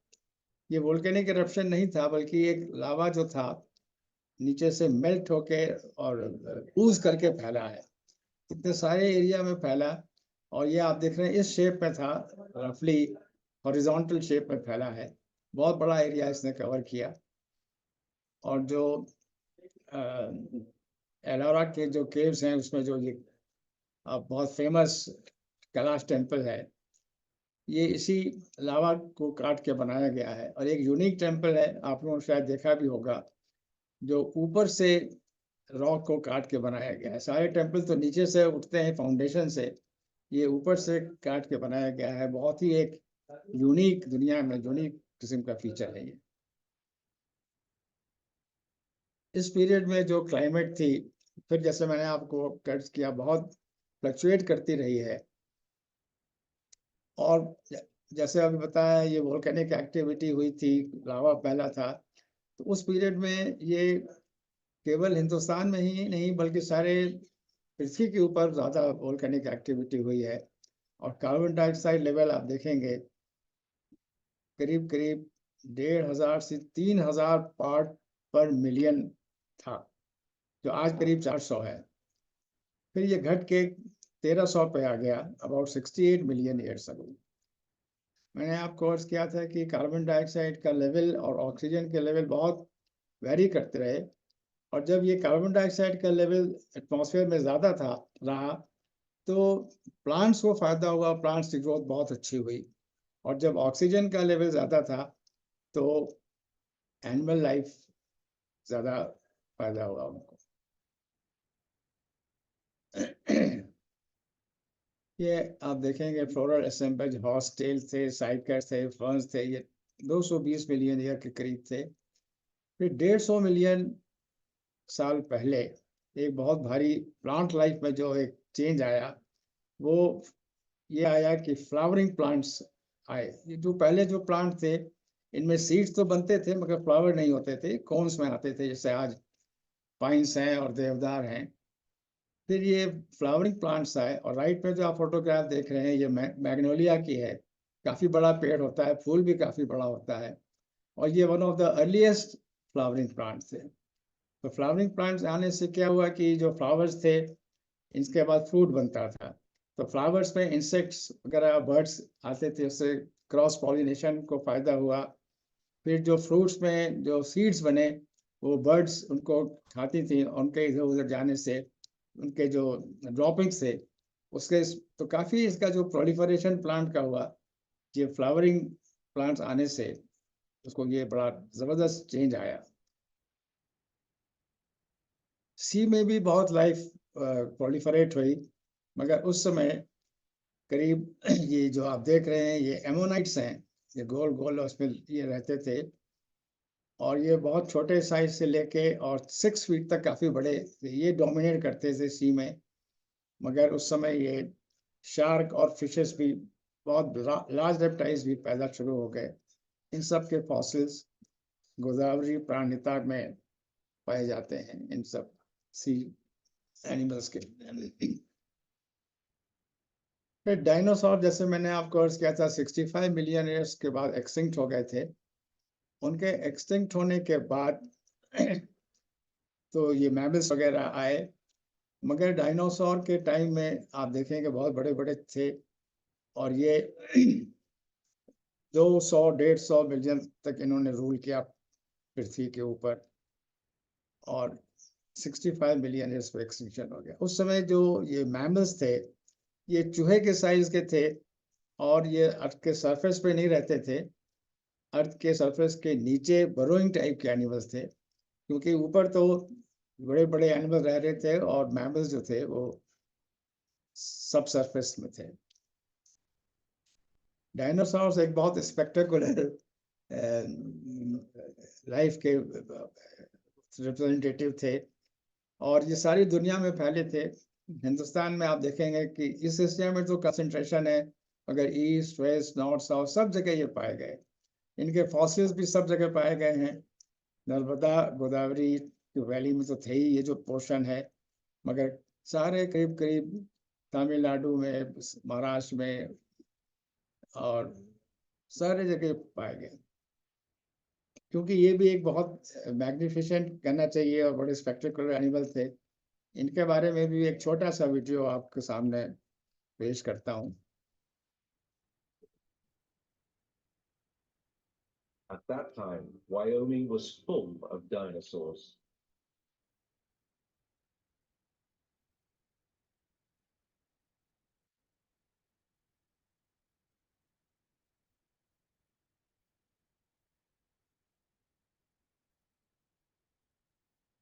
ये वोल्केनिक इरप्शन नहीं था, बल्कि एक लावा जो था नीचे से मेल्ट होके और ऊज करके फैला है, इतने सारे एरिया में फैला, और ये आप देख रहे हैं इस शेप में था रफली हॉरिजॉन्टल शेप में फैला है, बहुत बड़ा एरिया इसने कवर किया। और जो एलोरा के जो केव्स हैं उसमें जो ये बहुत फेमस कैलाश टेम्पल है, ये इसी लावा को काट के बनाया गया है। और एक यूनिक टेम्पल है, आप लोगों ने शायद देखा भी होगा, जो ऊपर से रॉक को काट के बनाया गया है। सारे टेम्पल तो नीचे से उठते हैं फाउंडेशन से, ये ऊपर से काट के बनाया गया है। बहुत ही एक यूनिक, दुनिया में यूनिक किस्म का फीचर है ये। इस पीरियड में जो क्लाइमेट थी, फिर जैसे मैंने आपको टच किया, बहुत फ्लक्चुएट करती रही है। और जैसे अभी बताया, ये वोल्केनिक एक्टिविटी हुई थी, लावा फैला था, तो उस पीरियड में ये केवल हिंदुस्तान में ही नहीं बल्कि सारे पृथ्वी के ऊपर ज़्यादा वोल्केनिक एक्टिविटी हुई है। और कार्बन डाइऑक्साइड लेवल आप देखेंगे करीब करीब 1500 से 3000 पार्ट पर मिलियन था, जो आज करीब 400 है। फिर ये घट के 1300 पे आ गया, अबाउट 68 मिलियन ईयर्स अगो। मैंने आपको अर्ज किया था कि कार्बन डाइऑक्साइड का लेवल और ऑक्सीजन के लेवल बहुत वेरी करते रहे, और जब ये कार्बन डाइऑक्साइड का लेवल एटमॉस्फेयर में ज़्यादा था रहा, तो प्लांट्स को फ़ायदा हुआ, प्लांट्स की ग्रोथ बहुत अच्छी हुई। और जब ऑक्सीजन का लेवल ज़्यादा था, तो एनिमल लाइफ ज़्यादा फ़ायदा हुआ उनको। ये आप देखेंगे फ्लोरल असेंबल हॉर्स टेल थे, साइकर्स थे, फर्न्स थे, ये 220 मिलियन ईयर के करीब थे। फिर 150 मिलियन साल पहले एक बहुत भारी प्लांट लाइफ में जो एक चेंज आया, वो ये आया कि फ्लावरिंग प्लांट्स आए। ये जो पहले जो प्लांट थे, इनमें सीड्स तो बनते थे मगर फ्लावर नहीं होते थे, कोन्स में आते थे, जैसे आज पाइन्स हैं और देवदार हैं। फिर ये फ्लावरिंग प्लांट्स आए, और राइट में जो आप फोटोग्राफ देख रहे हैं, ये मैग्नोलिया की है। काफ़ी बड़ा पेड़ होता है, फूल भी काफ़ी बड़ा होता है, और ये one of the earliest flowering plants थे। तो फ्लावरिंग प्लांट्स आने से क्या हुआ कि जो फ्लावर्स थे, इसके बाद फ्रूट बनता था। तो फ्लावर्स में इंसेक्ट्स वगैरह, बर्ड्स आते थे, उससे क्रॉस पॉलिनेशन को फ़ायदा हुआ। फिर जो फ्रूट्स में जो सीड्स बने, वो बर्ड्स उनको खाती थी, उनके इधर उधर जाने से उनके जो ड्रॉपिंग्स थे उसके, तो काफ़ी इसका जो प्रोलिफरेशन प्लांट का हुआ, ये फ्लावरिंग प्लांट्स आने से उसको ये बड़ा ज़बरदस्त चेंज आया। सी में भी बहुत लाइफ प्रोलिफरेट हुई, मगर उस समय करीब ये जो आप देख रहे हैं, ये एमोनाइट्स हैं, ये गोल गोल उसमें ये रहते थे, और ये बहुत छोटे साइज से लेके और 6 फीट तक काफ़ी बड़े थे। ये डोमिनेट करते थे सी में। मगर उस समय ये शार्क और फिशेस भी, बहुत लार्ज रेप्टाइल्स भी पैदा शुरू हो गए। इन सब के फॉसिल्स गोदावरी प्राणहिता में पाए जाते हैं, इन सब सी एनिमल्स के। फिर डायनासोर, जैसे मैंने आपको अर्ज किया था, 65 मिलियन ईयर्स के बाद एक्सटिंक्ट हो गए थे। उनके एक्सटिंक्ट होने के बाद तो ये मैमल्स वगैरह आए, मगर डायनासोर के टाइम में आप देखेंगे बहुत बड़े बड़े थे, और ये 200-150 मिलियन तक इन्होंने रूल किया पृथ्वी के ऊपर, और 65 मिलियन ईयर्स पे एक्सटिंक्शन हो गया। उस समय जो ये मैमल्स थे, ये चूहे के साइज के थे, और ये अर्थ के सरफेस पे नहीं रहते थे। अर्थ के सरफेस के नीचे बरोइंग टाइप के एनिमल्स थे, क्योंकि ऊपर तो बड़े बड़े एनिमल रह रहे थे, और मैमल्स जो थे वो सब सरफेस में थे। डायनासोर्स एक बहुत स्पेक्टेकुलर लाइफ के रिप्रेजेंटेटिव थे, और ये सारी दुनिया में फैले थे। हिंदुस्तान में आप देखेंगे कि इस एशिया में जो कंसंट्रेशन है, अगर ईस्ट वेस्ट नॉर्थ साउथ सब जगह ये पाए गए। इनके फॉसिल्स भी सब जगह पाए गए हैं। नर्मदा गोदावरी वैली में तो थे ही ये जो पोर्शन है, मगर सारे करीब करीब तमिलनाडु में, महाराष्ट्र में, और सारे जगह पाए गए। क्योंकि ये भी एक बहुत मैग्निफिसेंट कहना चाहिए और बड़े स्पेक्टेकुलर एनिमल थे। इनके बारे में भी एक छोटा सा वीडियो आपके सामने पेश करता हूँ। At that time, Wyoming was full of dinosaurs.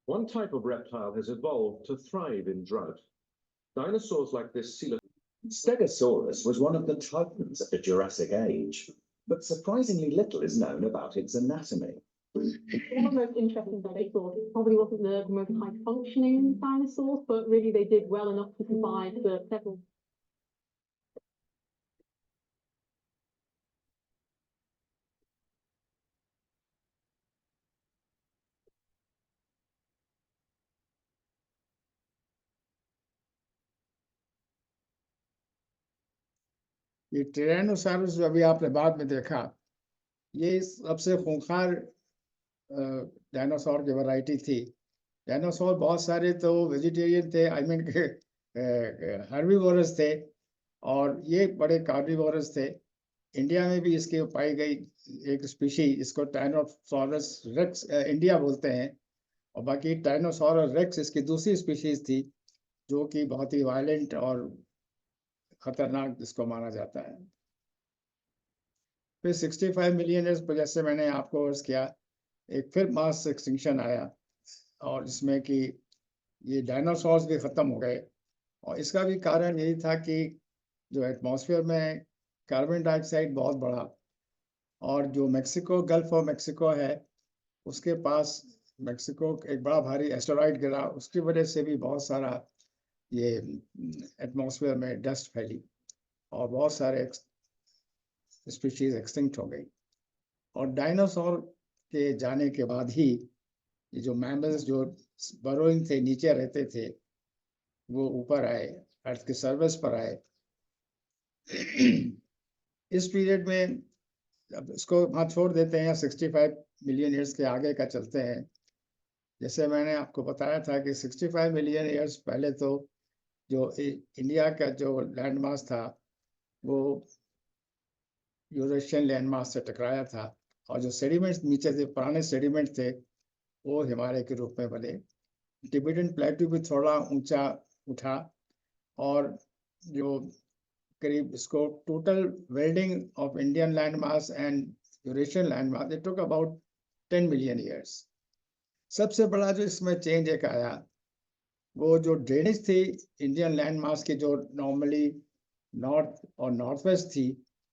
One type of reptile has evolved to thrive in drought. Dinosaurs like this Stegosaurus was one of the titans of the Jurassic Age, but surprisingly little is known about its anatomy. One of the most interesting dinosaurs, it probably wasn't the most high functioning dinosaurs, but really they did well enough to survive for several. ये टिरानोसाurus जो अभी आपने बाद में देखा, ये सबसे खूंखार डायनासोर की वैरायटी थी। डायनासोर बहुत सारे तो वेजिटेरियन थे, आई मीन हर्बीवोरस थे, और ये बड़े कार्निवोरस थे। इंडिया में भी इसके पाई गई एक स्पीशी जिसको टाइनोसॉरस रेक्स इंडिया बोलते हैं, और बाकी टाइनोसॉरस रेक्स इसकी दूसरी स्पीशीज थी जो कि बहुत ही वायलेंट और खतरनाक जिसको माना जाता है। फिर 65 मिलियन ईयर्स पर, जैसे मैंने आपको अर्ज किया, एक फिर मास एक्सटिंक्शन आया, और इसमें कि ये डायनासोर्स भी ख़त्म हो गए, और इसका भी कारण यही था कि जो एटमॉस्फेयर में कार्बन डाइऑक्साइड बहुत बढ़ा, और जो मेक्सिको गल्फ ऑफ मेक्सिको है उसके पास मेक्सिको एक बड़ा भारी एस्टेरॉइड गिरा, उसकी वजह से भी बहुत सारा ये एटमॉस्फेयर में डस्ट फैली और बहुत सारे स्पीशीज एक्सटिंक्ट हो गई। और डायनासोर के जाने के बाद ही ये जो मैमल्स जो बरोइंग थे, नीचे रहते थे, वो ऊपर आए, अर्थ के सर्विस पर आए। इस पीरियड में, अब इसको वहाँ छोड़ देते हैं, 65 मिलियन ईयर्स के आगे का चलते हैं। जैसे मैंने आपको बताया था कि 65 मिलियन ईयर्स पहले तो जो इंडिया का जो लैंड मास था वो यूरेशियन लैंड मास से टकराया था, और जो सेडिमेंट्स नीचे थे, पुराने सेडिमेंट थे, वो हिमालय के रूप में बने। टिबेटन प्लेटू भी थोड़ा ऊंचा उठा, और जो करीब इसको total welding of Indian land mass and Eurasian land mass, it took about 10 million years. सबसे बड़ा जो इसमें चेंज एक आया, वो जो ड्रेनेज थी इंडियन लैंड मास की, जो नॉर्मली नॉर्थ और नॉर्थ वेस्ट थी,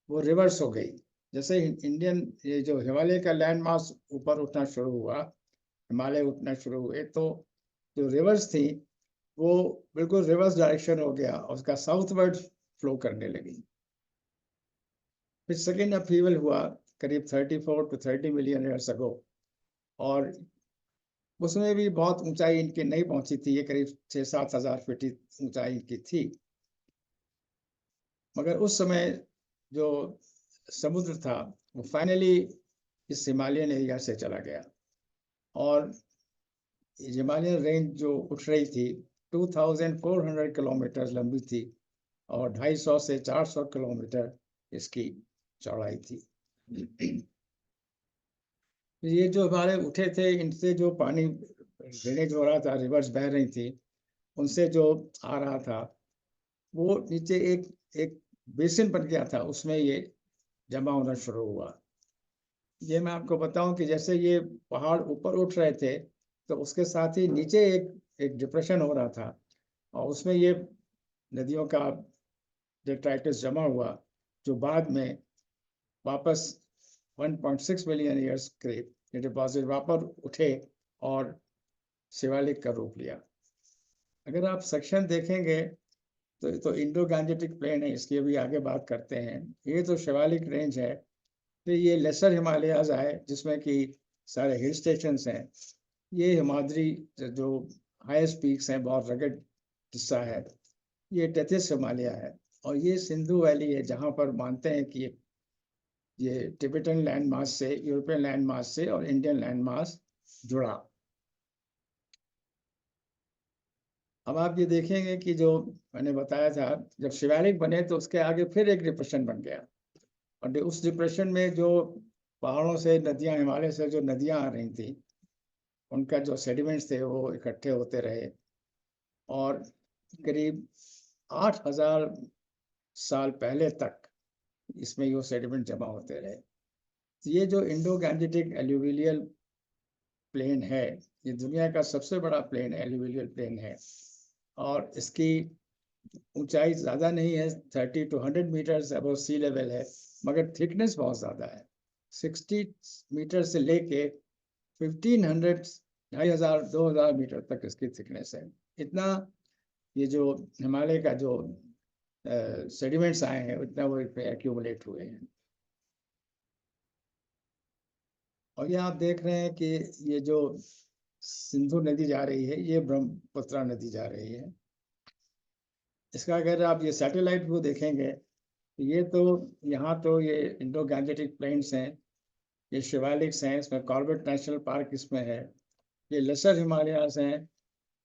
वो रिवर्स हो गई। जैसे इंडियन ये जो हिमालय का लैंड मास ऊपर उठना शुरू हुआ, हिमालय उठना शुरू हुए, तो जो रिवर्स थी वो बिल्कुल रिवर्स डायरेक्शन हो गया, और उसका साउथवर्ड फ्लो करने लगी। फिर सेकेंड अपहीवल हुआ करीब 34 to 30 मिलियन ईयर्स अगो, और उसमें भी बहुत ऊंचाई इनकी नहीं पहुंची थी, ये करीब 6-7 हज़ार फीट ऊंचाई की थी। मगर उस समय जो समुद्र था वो फाइनली इस हिमालयन एरिया से चला गया, और हिमालयन रेंज जो उठ रही थी 2400 किलोमीटर लंबी थी, और 250 से 400 किलोमीटर इसकी चौड़ाई थी। ये जो हमारे उठे थे, इनसे जो पानी ड्रेनेज हो रहा था, रिवर्स बह रही थी, उनसे जो आ रहा था वो नीचे एक बेसिन बन गया था, उसमें ये जमा होना शुरू हुआ। ये मैं आपको बताऊं कि जैसे ये पहाड़ ऊपर उठ रहे थे, तो उसके साथ ही नीचे एक डिप्रेशन हो रहा था, और उसमें ये नदियों का डेट्राइटिस जमा हुआ, जो बाद में वापस 1.6 मिलियन ईयर्स करीब ये डिपॉजिट वापस उठे और शिवालिक का रूप लिया। अगर आप सेक्शन देखेंगे तो इंडो गैंजेटिक प्लेन है, इसकी अभी आगे बात करते हैं। ये तो शिवालिक रेंज है। फिर ये लेसर हिमालयाज आए, जिसमें कि सारे हिल स्टेशंस हैं। ये हिमाद्री जो हाईएस्ट पीक्स हैं, बहुत रगड हिस्सा है। ये टेथिस हिमालय है, और ये सिंधु वैली है, जहाँ पर मानते हैं कि ये टिबेटन लैंड मास से, यूरोपियन लैंड मास से और इंडियन लैंड मास जुड़ा। अब आप ये देखेंगे कि जो मैंने बताया था, जब शिवालिक बने तो उसके आगे फिर एक डिप्रेशन बन गया, और उस डिप्रेशन में जो पहाड़ों से नदियां, हिमालय से जो नदियां आ रही थी, उनका जो सेडिमेंट्स थे वो इकट्ठे होते रहे और करीब 8,000 साल पहले तक इसमें ये सेडिमेंट जमा होते रहे। ये जो इंडो गैंजेटिक एल्यूवियल प्लेन है, ये दुनिया का सबसे बड़ा प्लेन एल्यूवियल प्लेन है और इसकी ऊंचाई ज़्यादा नहीं है, 30 to 100 metres above sea level है, मगर थिकनेस बहुत ज़्यादा है। 60 मीटर से लेके 1500, 2500, 2000 मीटर तक इसकी थिकनेस है। इतना ये जो हिमालय का जो सेडिमेंट्स आए हैं, उतना वो इसमें एक्यूमुलेट हुए हैं। और ये आप देख रहे हैं कि ये जो सिंधु नदी जा रही है, ये ब्रह्मपुत्रा नदी जा रही है। इसका अगर आप ये सैटेलाइट व्यू देखेंगे, ये तो यहाँ तो ये इंडो गैंजेटिक प्लेन्स हैं, ये शिवालिक्स हैं, इसमें कॉर्बेट नेशनल पार्क इसमें है, ये लेसर हिमालयाज हैं,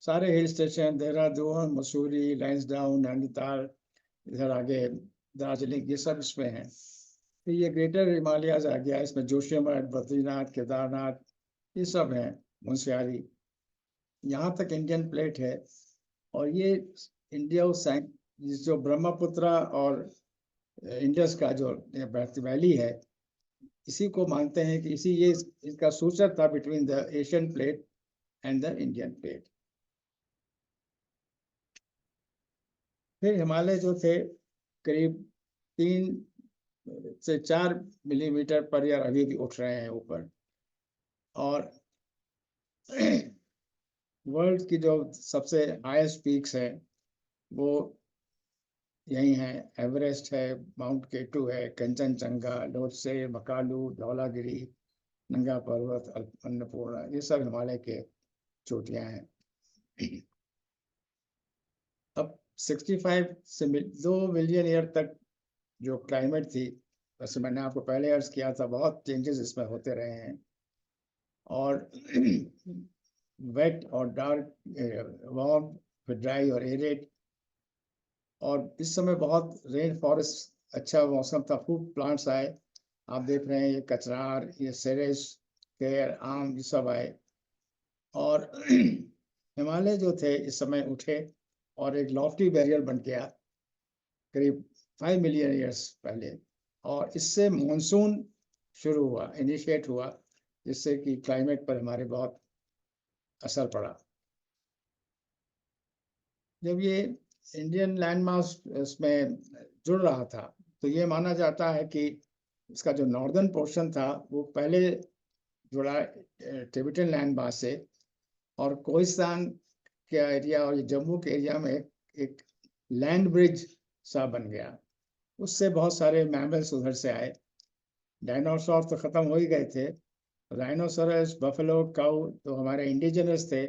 सारे हिल स्टेशन देहरादून, मसूरी, लैंसडाउन, नैनीताल, इधर आगे दार्जिलिंग, ये सब इसमें हैं। फिर ये ग्रेटर हिमालयाज आ गया, इसमें जोशीमठ, बद्रीनाथ, केदारनाथ, ये सब हैं, मुंशियारी, यहाँ तक इंडियन प्लेट है। और ये इंडिया जो ब्रह्मपुत्रा और इंडस का जो वैली है, इसी को मानते हैं कि इसी ये इसका सूचक था between the Asian plate and the Indian plate. फिर हिमालय जो थे करीब 3 से 4 मिलीमीटर पर ईयर अभी भी उठ रहे हैं ऊपर। और वर्ल्ड की जो सबसे हाईएस्ट पीक्स है वो यही हैं, एवरेस्ट है, माउंट केटू है, कंचनजंगा, लोटसे, मकालू, धौलागिरी, नंगा पर्वत, अन्नपूर्णा, ये सब हिमालय के चोटियां हैं। अब 65 से 2 मिलियन ईयर तक जो क्लाइमेट थी, वैसे मैंने आपको पहले अर्ज किया था, बहुत चेंजेस इसमें होते रहे हैं। और वेट और डार्क, वार्म, फिर ड्राई और एरिड। और इस समय बहुत रेन फॉरेस्ट, अच्छा मौसम था, खूब प्लांट्स आए। आप देख रहे हैं ये कचनार, ये सेरेस, केर, आम, ये सब आए। और हिमालय जो थे इस समय उठे और एक लॉफ्टी बैरियर बन गया करीब 5 मिलियन ईयर्स पहले। और इससे मॉनसून शुरू हुआ, इनिशिएट हुआ, जिससे कि क्लाइमेट पर हमारे बहुत असर पड़ा। जब ये इंडियन लैंड मास इसमें जुड़ रहा था, तो ये माना जाता है कि इसका जो नॉर्दर्न पोर्शन था वो पहले जुड़ा टिबेटन लैंड मास से, और कोहिस्तान का एरिया और जम्मू के एरिया में एक लैंड ब्रिज सा बन गया। उससे बहुत सारे मैमल्स उधर से आए। डायनासोर तो ख़त्म हो ही गए थे, राइनोसोरस, बफेलो, काऊ तो हमारे इंडिजिनस थे।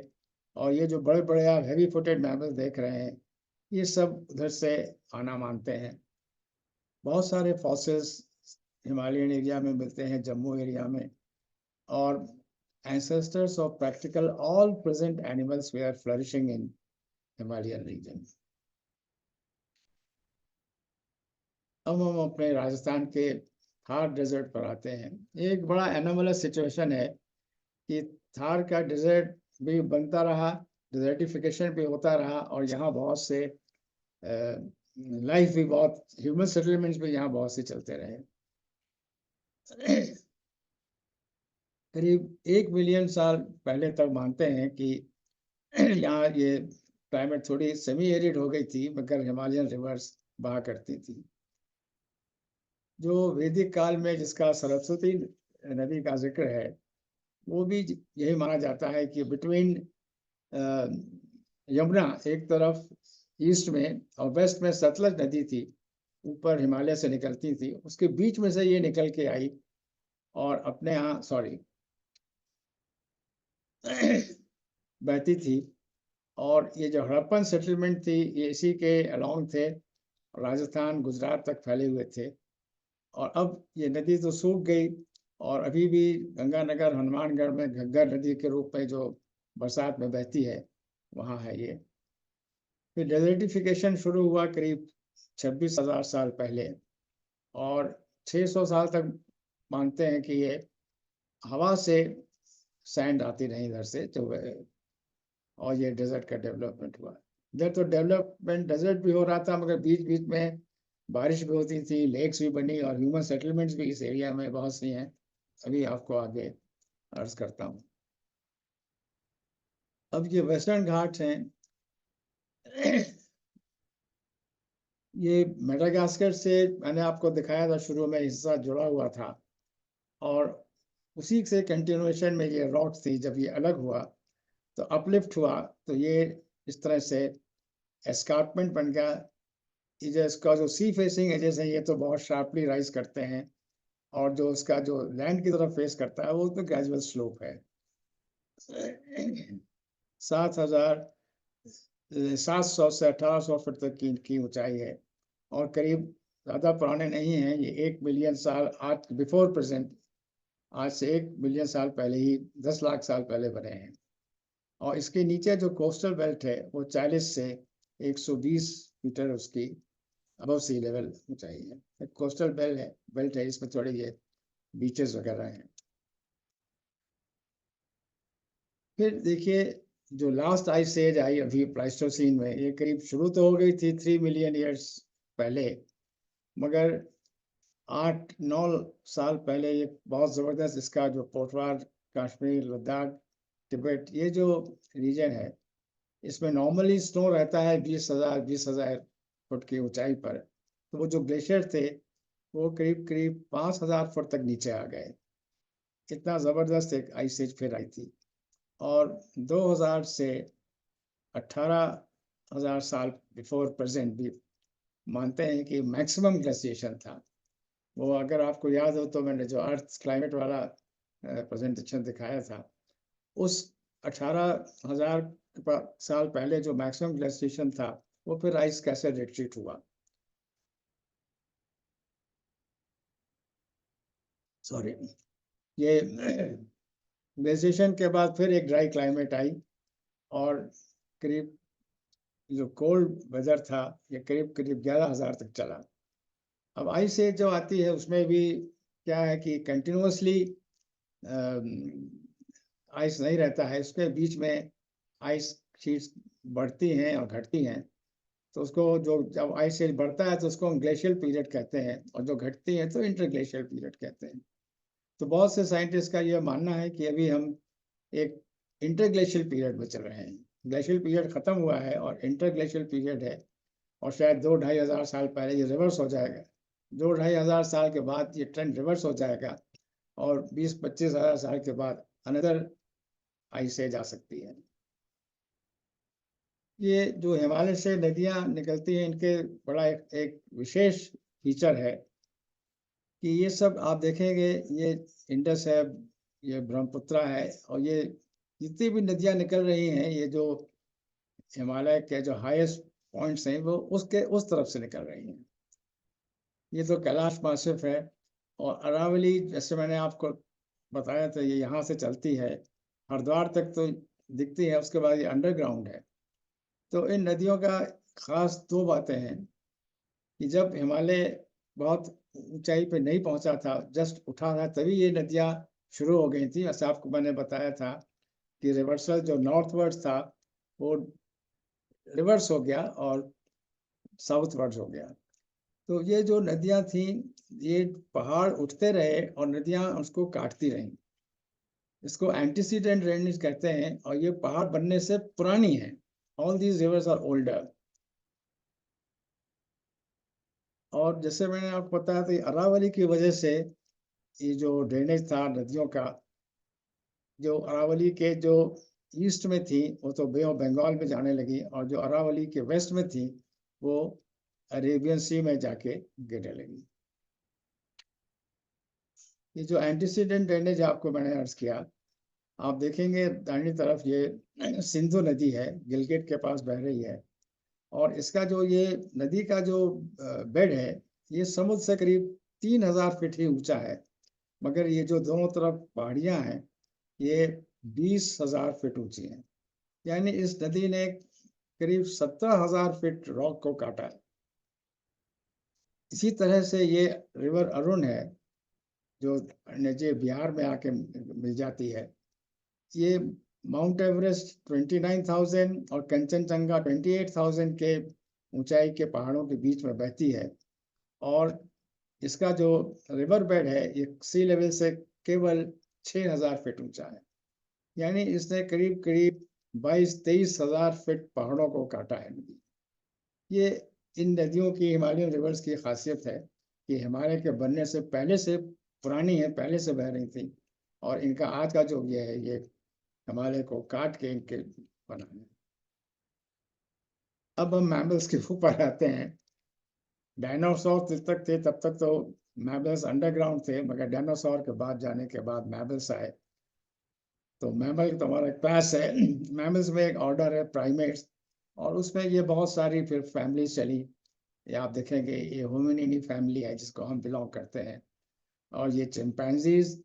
और ये जो बड़े बड़े आप हैवी फुटेड मैमल्स देख रहे हैं, ये सब उधर से आना मानते हैं। बहुत सारे फॉसिल्स हिमालयन एरिया में मिलते हैं, जम्मू एरिया में। और ancestors of practical all present animals were flourishing in Himalayan region. अब हम अपने राजस्थान के थार डेजर्ट पर आते हैं। एक बड़ा एनोमलस सिचुएशन है कि थार का डेजर्ट भी बनता रहा, डेजर्टिफिकेशन भी होता रहा, और यहाँ बहुत से लाइफ भी बहुत, ह्यूमन सेटलमेंट्स भी यहाँ बहुत से चलते रहे। करीब 1 मिलियन साल पहले तक मानते हैं कि यहाँ ये क्लाइमेट थोड़ी सेमी एरिड हो गई थी, मगर हिमालयन रिवर्स बहा करती थी। जो वैदिक काल में जिसका सरस्वती नदी का जिक्र है, वो भी यही माना जाता है कि बिटवीन यमुना एक तरफ ईस्ट में और वेस्ट में सतलज नदी थी, ऊपर हिमालय से निकलती थी, उसके बीच में से ये निकल के आई और अपने यहाँ बहती थी। और ये जो हड़प्पन सेटलमेंट थी, ये इसी के अलोंग थे, राजस्थान, गुजरात तक फैले हुए थे। और अब ये नदी तो सूख गई, और अभी भी गंगानगर, हनुमानगढ़ में घग्गर नदी के रूप में जो बरसात में बहती है, वहाँ है ये। फिर डेजर्टिफिकेशन शुरू हुआ करीब 26,000 साल पहले, और 600 साल तक मानते हैं कि ये हवा से सैंड आती रही इधर से और ये डेजर्ट का डेवलपमेंट हुआ। इधर तो डेवलपमेंट डेजर्ट भी हो रहा था, मगर बीच बीच में बारिश भी होती थी, लेक्स भी बनी और ह्यूमन सेटलमेंट्स भी इस एरिया में बहुत सी हैं। अभी आपको आगे अर्ज करता हूँ। अब ये वेस्टर्न घाट्स हैं। ये मेडागास्कर से मैंने आपको दिखाया था, शुरू में हिस्सा जुड़ा हुआ था और उसी से कंटिन्यूएशन में ये रॉक्स थी। जब ये अलग हुआ तो अपलिफ्ट हुआ, तो ये इस तरह से एस्कार्पमेंट बन गया। ये इसका जो सी फेसिंग एजेस है ये तो बहुत शार्पली राइज करते हैं, और जो उसका जो लैंड की तरफ फेस करता है वो तो ग्रेजुअल स्लोप है। 700 से 1800 फुट तक की ऊंचाई है और करीब ज़्यादा पुराने नहीं हैं। ये 1 मिलियन साल आज बिफोर प्रेजेंट, आज से 1 मिलियन साल पहले ही 10 लाख साल पहले बने हैं। और इसके नीचे जो कोस्टल बेल्ट है वो 40 से 120 मीटर उसकी अबव सी लेवल ऊंचाई है। कोस्टल बेल्ट है, इसमें थोड़े ये बीचेस वगैरह हैं। फिर देखिए जो लास्ट आइस एज आई अभी प्लाइस्टोसीन में, ये करीब शुरू तो हो गई थी 3 मिलियन ईयर्स पहले, मगर 8-9 साल पहले ये बहुत ज़बरदस्त इसका जो पोटवार, कश्मीर, लद्दाख, तिब्बत, ये जो रीजन है इसमें नॉर्मली स्नो रहता है 20,000 फुट की ऊंचाई पर। तो वो जो ग्लेशियर थे वो करीब करीब 5,000 फुट तक नीचे आ गए। इतना ज़बरदस्त एक आइस एज फिर आई थी। और 2000 से 18,000 साल बिफोर प्रेजेंट भी मानते हैं कि मैक्सिमम ग्लेशिएशन था। वो अगर आपको याद हो तो मैंने जो अर्थ क्लाइमेट वाला प्रेजेंटेशन दिखाया था, उस 18,000 साल पहले जो मैक्सिमम ग्लेशिएशन था वो फिर आइस कैसे रिट्रीट हुआ। सॉरी, ये ग्लेशिएशन के बाद फिर एक ड्राई क्लाइमेट आई और करीब जो कोल्ड वेदर था ये करीब करीब 11,000 तक चला। अब आइस एज जो आती है उसमें भी क्या है कि कंटिन्यूसली आइस नहीं रहता है, उसके बीच में आइस शीट्स बढ़ती हैं और घटती हैं। तो उसको जो जब आइस एज बढ़ता है तो उसको हम ग्लेशियल पीरियड कहते हैं, और जो घटती है तो इंटरग्लेशियल पीरियड कहते हैं। तो बहुत से साइंटिस्ट का यह मानना है कि अभी हम एक इंटरग्लेशियल पीरियड में चल रहे हैं। ग्लेशियल पीरियड खत्म हुआ है और इंटरग्लेशियल पीरियड है, और शायद 2-2.5 हज़ार साल पहले ये रिवर्स हो जाएगा। 2-2.5 हज़ार साल के बाद ये ट्रेंड रिवर्स हो जाएगा और 20-25 हज़ार साल के बाद अनदर आइस एज आ सकती है। ये जो हिमालय से नदियां निकलती हैं इनके बड़ा एक विशेष फीचर है कि ये सब आप देखेंगे, ये इंडस है, ये ब्रह्मपुत्रा है, और ये जितनी भी नदियां निकल रही हैं ये जो हिमालय के जो हाईएस्ट पॉइंट्स हैं वो उसके उस तरफ से निकल रही हैं। ये तो कैलाश मासिफ है, और अरावली जैसे मैंने आपको बताया था ये यहाँ से चलती है, हरिद्वार तक तो दिखती है, उसके बाद ये अंडरग्राउंड है। तो इन नदियों का खास 2 बातें हैं कि जब हिमालय बहुत ऊंचाई पे नहीं पहुंचा था, जस्ट उठा था, तभी ये नदियां शुरू हो गई थी। ऐसा आपको मैंने बताया था कि रिवर्सल जो नॉर्थवर्ड था वो रिवर्स हो गया और साउथवर्ड हो गया। तो ये जो नदियां थी ये पहाड़ उठते रहे और नदियां उसको काटती रहीं। इसको एंटीसीडेंट ड्रेनेज कहते हैं, और ये पहाड़ बनने से पुरानी है। All these rivers are older. और जैसे मैंने आपको बताया था अरावली की वजह से ये जो ड्रेनेज था नदियों का, जो अरावली के जो ईस्ट में थी वो तो बे ऑफ बंगाल में जाने लगी, और जो अरावली के वेस्ट में थी वो अरेबियन सी में जाके गिरने लगी। ये जो एंटीसीडेंट ड्रेनेज आपको मैंने अर्ज किया, आप देखेंगे दाहिनी तरफ ये सिंधु नदी है, गिलगित के पास बह रही है, और इसका जो ये नदी का जो बेड है ये समुद्र से करीब 3,000 फीट ही ऊंचा है, मगर ये जो दोनों तरफ पहाड़ियां हैं ये 20,000 फीट ऊंची हैं। यानी इस नदी ने करीब 17,000 फीट रॉक को काटा है। इसी तरह से ये रिवर अरुण है, जो नीचे बिहार में आके मिल जाती है। ये माउंट एवरेस्ट 29,000 और कंचनजंगा 28,000 के ऊंचाई के पहाड़ों के बीच में बहती है, और इसका जो रिवर बेड है ये सी लेवल से केवल 6,000 फीट ऊंचा है। यानी इसने करीब करीब 22-23 हजार फीट पहाड़ों को काटा है नदी। ये इन नदियों की, हिमालयन रिवर्स की खासियत है कि हिमालय के बनने से पहले से पुरानी है, पहले से बह रही थी, और इनका आज का जो ये है, ये हिमालय को काट के इनके बना है। अब हम मैमल्स के ऊपर आते हैं। डायनासोर जब तक थे तब तक तो मैमल्स अंडरग्राउंड थे, मगर डायनासोर के बाद जाने के बाद मैमल्स आए। तो मैमल तो हमारा क्लास है। मैमल्स में एक ऑर्डर है प्राइमेट्स, और उसमें ये बहुत सारी फिर फैमिली चली। ये आप देखेंगे ये होमिनिनी फैमिली है जिसको हम बिलोंग करते हैं, और ये चिंपैंजीज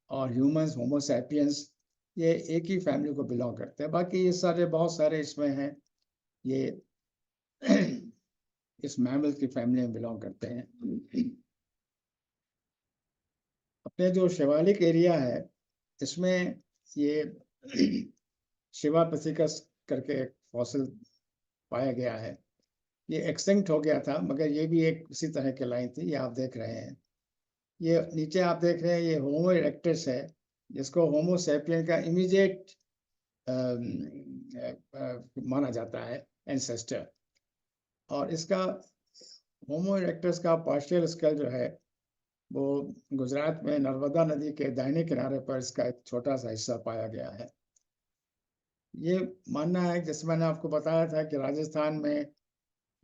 और ह्यूमंस होमो सैपियंस ये एक ही फैमिली को बिलोंग करते हैं। बाकी ये सारे बहुत सारे इसमें हैं, ये इस मैमल की फैमिली में बिलोंग करते हैं। अपने जो शिवालिक एरिया है इसमें ये शिवापथिकस करके एक फॉसिल पाया गया है। ये एक्सटिंक्ट हो गया था, मगर ये भी एक इसी तरह की लाइन थी। ये आप देख रहे हैं, ये नीचे आप देख रहे हैं, ये होमो इरेक्टस है जिसको होमो सैपियन का इमीडिएट माना जाता है एंसेस्टर। और इसका होमो इरेक्टस का पार्शियल स्केल जो है वो गुजरात में नर्मदा नदी के दाहिने किनारे पर इसका एक छोटा सा हिस्सा पाया गया है। ये मानना है, जैसे मैंने आपको बताया था कि राजस्थान में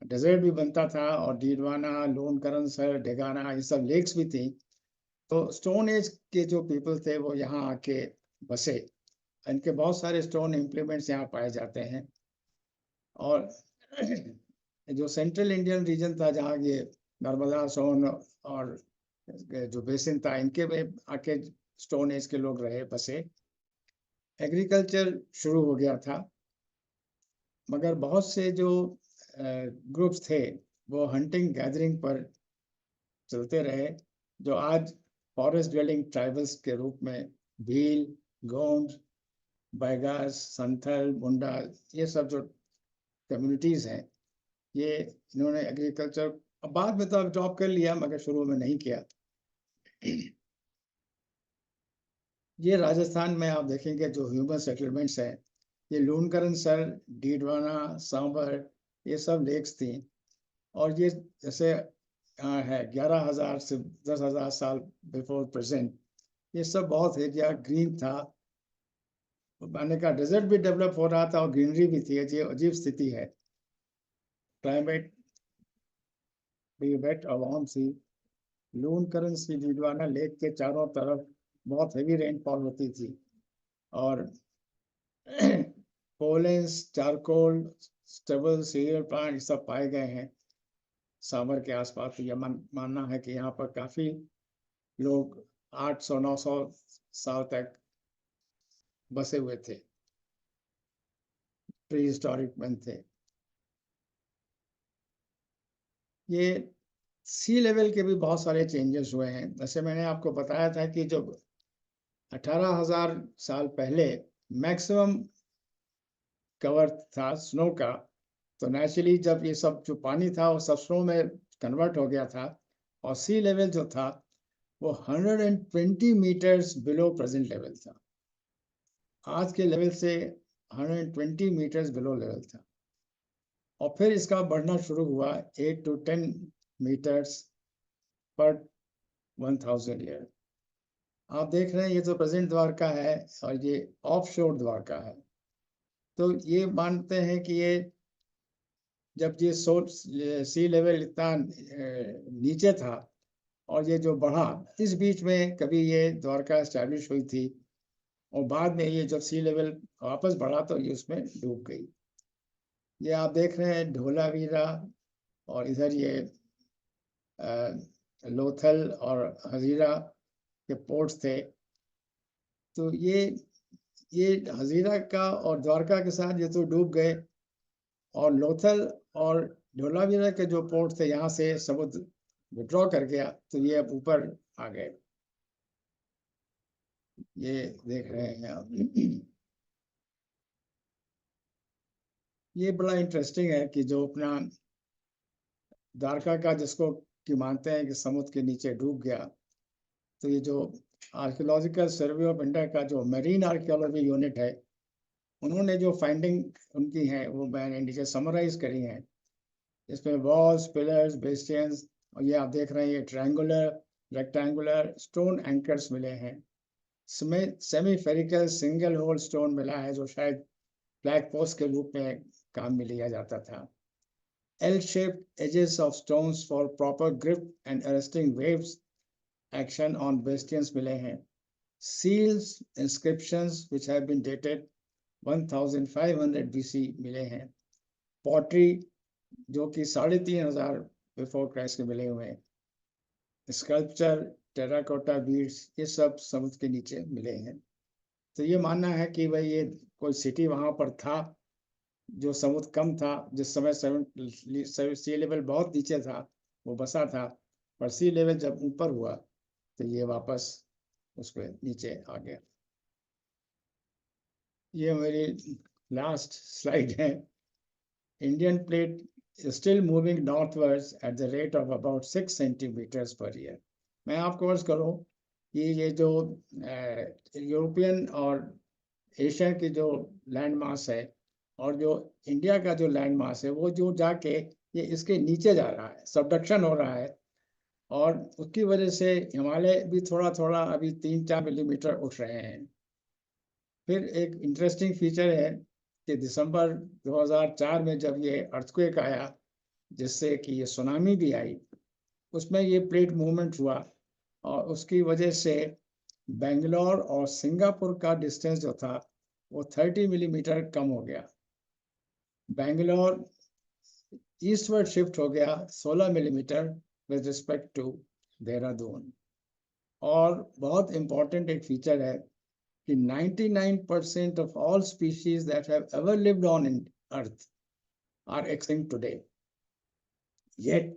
डेजर्ट भी बनता था, और डीडवाना, लूनकरनसर, डेगाना ये सब लेक्स भी थी। तो स्टोन एज के जो पीपल थे वो यहाँ आके बसे। इनके बहुत सारे स्टोन इम्प्लीमेंट्स यहाँ पाए जाते हैं। और जो सेंट्रल इंडियन रीजन था जहाँ ये नर्मदा, सोन और जो बेसिन था, इनके में आके स्टोन एज के लोग रहे, बसे। एग्रीकल्चर शुरू हो गया था, मगर बहुत से जो ग्रुप्स थे वो हंटिंग गैदरिंग पर चलते रहे, जो आज फॉरेस्ट ड्वेलिंग ट्राइबल्स के रूप में भील, गोंड, बैगास, संथल, मुंडा ये सब जो कम्युनिटीज हैं, ये इन्होंने एग्रीकल्चर बाद में तो अडॉप्ट कर लिया, मगर शुरू में नहीं किया। ये राजस्थान में आप देखेंगे जो ह्यूमन सेटलमेंट्स हैं, ये लूनकरनसर, डीडवाना, सांबर ये सब लेक्स थी। और ये जैसे है 11,000 से 10,000 साल बिफोर प्रेजेंट, ये सब बहुत एरिया ग्रीन था। मैंने कहा डेजर्ट भी डेवलप हो रहा था और ग्रीनरी भी थी। ये अजीब स्थिति है। क्लाइमेट भी वेट और वार्म सी। लूनकरनसर, डीडवाना लेक के चारों तरफ बहुत हेवी रेनफॉल होती थी, और pollens, charcoal, stubble, serial plant सब पाए गए हैं सांबर के आसपास। तो यह मानना है कि यहाँ पर काफी लोग 800-900 साल तक बसे हुए थे, प्री हिस्टोरिक मैन थे। ये सी लेवल के भी बहुत सारे चेंजेस हुए हैं। जैसे मैंने आपको बताया था कि जो 18,000 साल पहले मैक्सिमम कवर था स्नो का, तो नेचुरली जब ये सब जो पानी था वो सब स्नो में कन्वर्ट हो गया था, और सी लेवल जो था वो 120 मीटर्स बिलो प्रेजेंट लेवल था। आज के लेवल से 120 मीटर्स बिलो लेवल था, और फिर इसका बढ़ना शुरू हुआ 8 to 10 मीटर्स पर 1000 ईयर। आप देख रहे हैं ये तो प्रेजेंट द्वारका है और ये ऑफ शोर द्वारका है। तो ये मानते हैं कि ये जब ये सी लेवल इतना नीचे था और ये जो बढ़ा, इस बीच में कभी ये द्वारका एस्टैब्लिश हुई थी, और बाद में ये जब सी लेवल वापस बढ़ा तो ये उसमें डूब गई। ये आप देख रहे हैं ढोलावीरा, और इधर ये लोथल और हजीरा के पोर्ट्स थे। तो ये हजीरा का और द्वारका के साथ ये तो डूब गए, और लोथल और ढोलावीरा के जो पोर्ट थे यहाँ से समुद्र विड्रॉ कर गया, तो ये अब ऊपर आ गए। ये देख रहे हैं आप। ये बड़ा इंटरेस्टिंग है कि जो अपना द्वारका का जिसको कि मानते हैं कि समुद्र के नीचे डूब गया, तो ये जो आर्कियोलॉजिकल सर्वे ऑफ इंडिया का जो मरीन आर्कियोलॉजी यूनिट है, उन्होंने जो फाइंडिंग उनकी है वो मैंने नीचे समराइज करी है। इसमें वॉल्स, पिलर्स, बेस्टियंस, और ये आप देख रहे हैं ये ट्रायंगुलर, रेक्टेंगुलर स्टोन एंकर्स मिले हैं। सेमीफेरिकल सिंगल होल स्टोन मिला है जो शायद फ्लैग पोस्ट के रूप में काम में लिया जाता था। L-shaped edges of stones for proper grip and arresting waves action on bastions मिले हैं। Seals, inscriptions which have been dated 1500 BC मिले हैं। Pottery जो कि 3500 बिफोर क्राइस्ट के मिले हुए हैं। स्कल्पचर, टेराकोटा बीड्स, ये सब समुद्र के नीचे मिले हैं। तो ये मानना है कि भाई ये कोई सिटी वहां पर था जो समुद्र कम था, जिस समय सी लेवल बहुत नीचे था वो बसा था, पर सी लेवल जब ऊपर हुआ तो ये वापस उस पर नीचे आ गया। ये मेरी लास्ट स्लाइड है। Indian plate still moving northwards at the rate of about 6 centimeters per year. मैं आपको अर्ज करूं कि ये जो यूरोपियन और एशियन की जो लैंड मास है और जो इंडिया का जो लैंड मास है वो जो जाके ये इसके नीचे जा रहा है, सबडक्शन हो रहा है, और उसकी वजह से हिमालय भी थोड़ा थोड़ा अभी 3-4 मिलीमीटर उठ रहे हैं। फिर एक इंटरेस्टिंग फीचर है कि दिसंबर 2004 में जब ये अर्थक्वेक आया जिससे कि ये सुनामी भी आई, उसमें ये प्लेट मूवमेंट हुआ और उसकी वजह से बेंगलोर और सिंगापुर का डिस्टेंस जो था वो 30 मिलीमीटर कम हो गया। बेंगलोर ईस्टवर्ड शिफ्ट हो गया 16 millimetre with respect to Dehradun. और बहुत इंपॉर्टेंट एक फीचर है कि 99% of all species that have ever lived on Earth are extinct today. Yet,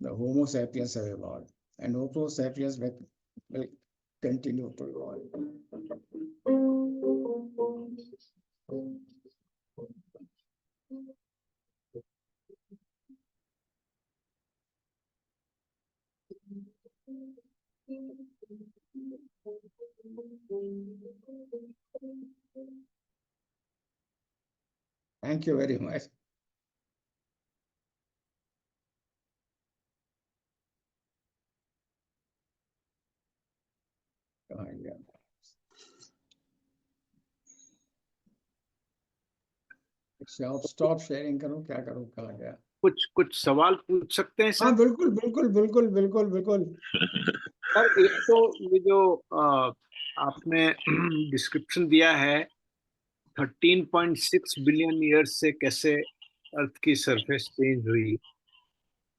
the Homo sapiens have evolved, and Homo sapiens will continue to evolve. Thank you very much. Stop sharing करूं, क्या करूं, कहाँ गया? कुछ सवाल पूछ सकते हैं हाँ सर? बिल्कुल बिल्कुल बिल्कुल बिल्कुल बिल्कुल। सर एक तो ये जो आपने डिस्क्रिप्शन दिया है 13.6 बिलियन ईयर्स से कैसे अर्थ की सरफेस चेंज हुई,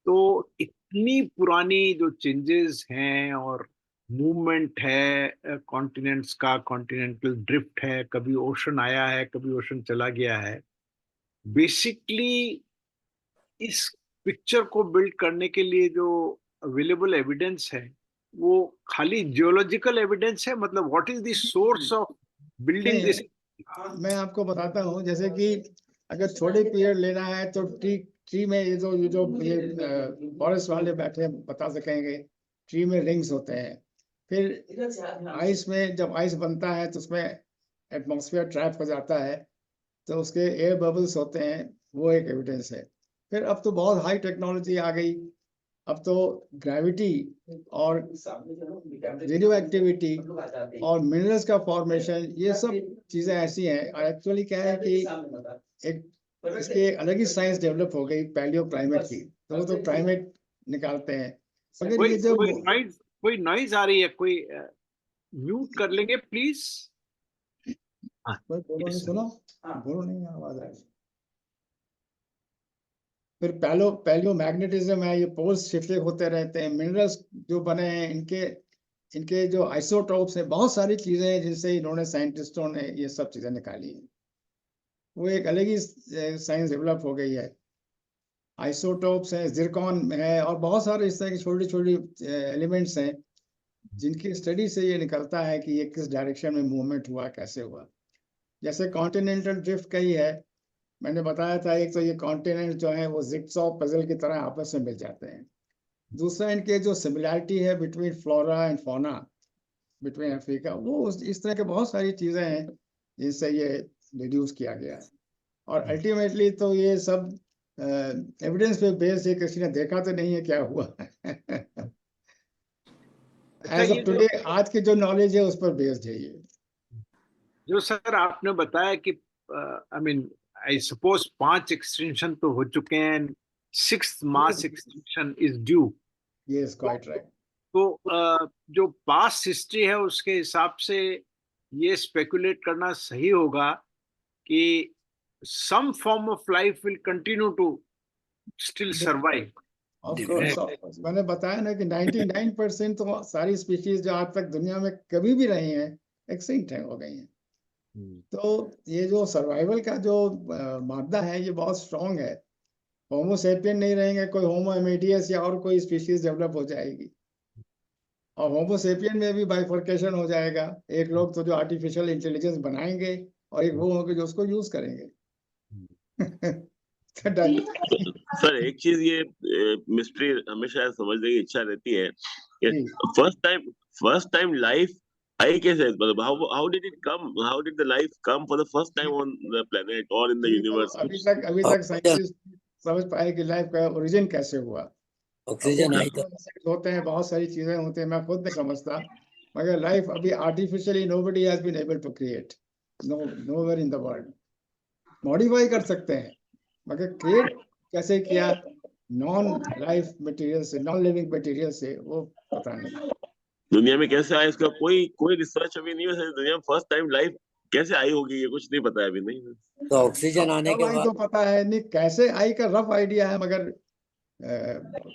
तो इतनी पुरानी जो चेंजेस हैं और मूवमेंट है कॉन्टिनेंट्स का, कॉन्टिनेंटल ड्रिफ्ट है, कभी ओशन आया है, कभी ओशन चला गया है, बेसिकली इस पिक्चर को बिल्ड करने के लिए जो अवेलेबल एविडेंस है वो खाली जियोलॉजिकल एविडेंस है? मतलब what is the source of building this? मैं आपको बताता हूँ, जैसे कि अगर थोड़े पीरियड लेना है तो ट्री में ये जो फॉरेस्ट वाले बैठे बता सकेंगे, ट्री में रिंग्स होते हैं। फिर आइस में जब आइस बनता है तो उसमें एटमॉस्फेयर ट्रैप हो जाता है तो उसके एयर बबल्स होते हैं, वो एक एविडेंस है। फिर अब तो बहुत हाई टेक्नोलॉजी आ गई, अब तो ग्रेविटी और रेडियो एक्टिविटी और मिनरल्स का फॉर्मेशन, ये सब चीजें ऐसी हैं। एक्चुअली क्या है कि एक इसके अलग ही साइंस डेवलप हो गई पैलियो क्लाइमेट की, तो वो तो क्लाइमेट निकालते हैं। अगर ये जब कोई नॉइज आ रही है, कोई म्यूट कर लेंगे प्लीज? बोलो नहीं, सुनो, बोलो नहीं, आवाज आ रही। फिर पैलियो मैग्नेटिज्म है, ये पोल्स शिफ्ट होते रहते हैं। मिनरल्स जो बने हैं इनके जो आइसोटोप्स हैं, बहुत सारी चीजें हैं जिनसे इन्होंने साइंटिस्टों ने ये सब चीजें निकाली हैं। वो एक अलग ही साइंस डेवलप हो गई है। आइसोटोप्स हैं, जिरकॉन है और बहुत सारे इस तरह की छोटी छोटी एलिमेंट्स हैं जिनकी स्टडी से ये निकलता है कि ये किस डायरेक्शन में मूवमेंट हुआ, कैसे हुआ। जैसे कॉन्टिनेंटल ड्रिफ्ट का ही है, मैंने बताया था, एक तो ये कॉन्टिनेंट जो है वो जिगसॉ पजल की तरह आपस में मिल जाते हैं। दूसरा, इनके जो सिमिलैरिटी है between flora and fauna between Africa, वो इस तरह के बहुत सारी चीजें हैं जिनसे ये रिड्यूस किया गया है। और अल्टीमेटली तो ये सब एविडेंस पे बेस्ड है, किसी ने देखा तो नहीं है क्या हुआ। एज ये ऑफ टुडे आज की जो नॉलेज है उस पर बेस्ड है ये। जो सर आपने बताया कि I mean I suppose 5 extinction तो हो चुके हैं, 6th mass extinction is due. Yes, quite right. तो जो पास्ट हिस्ट्री है उसके हिसाब से ये स्पेकुलेट करना सही होगा कि some form of life will continue to still survive. Of course, मैंने बताया ना कि 99% तो सारी स्पीशीज जो आज तक दुनिया में कभी भी रही हैं एक्सटिंक्ट हो गई हैं। तो ये जो सर्वाइवल का जो मादा है ये बहुत स्ट्रांग है। होमो सेपियन नहीं रहेंगे, कोई होमो इमीडियस या और कोई स्पीशीज डेवलप हो जाएगी, और होमो सेपियन में भी बाइफर्केशन हो जाएगा। एक लोग तो जो आर्टिफिशियल इंटेलिजेंस बनाएंगे और एक वो होंगे जो उसको यूज करेंगे। सर एक चीज ये मिस्ट्री हमेशा समझने की इच्छा रहती है कि फर्स्ट टाइम लाइफ आई कैसे, मतलब how did it come, how did the life come for the first time on the planet और इन द यूनिवर्स। अभी तक साइंटिस्ट समझ पाए कि लाइफ का ओरिजिन कैसे हुआ। ऑक्सीजन आई तो होते हैं, बहुत सारी चीजें होती हैं, मैं खुद नहीं समझता, मगर लाइफ अभी artificially nobody has been able to create, nowhere in the world. Modify कर सकते हैं मगर क्रिएट कैसे किया नॉन लाइफ मटेरियल से, नॉन लिविंग मटेरियल से, वो पता नहीं। दुनिया में कैसे आया इसका कोई रिसर्च अभी नहीं है। दुनिया में फर्स्ट टाइम लाइफ कैसे आई होगी ये कुछ नहीं पता है अभी। नहीं तो ऑक्सीजन आने के बाद तो पता है नहीं कैसे आई का रफ आइडिया है, मगर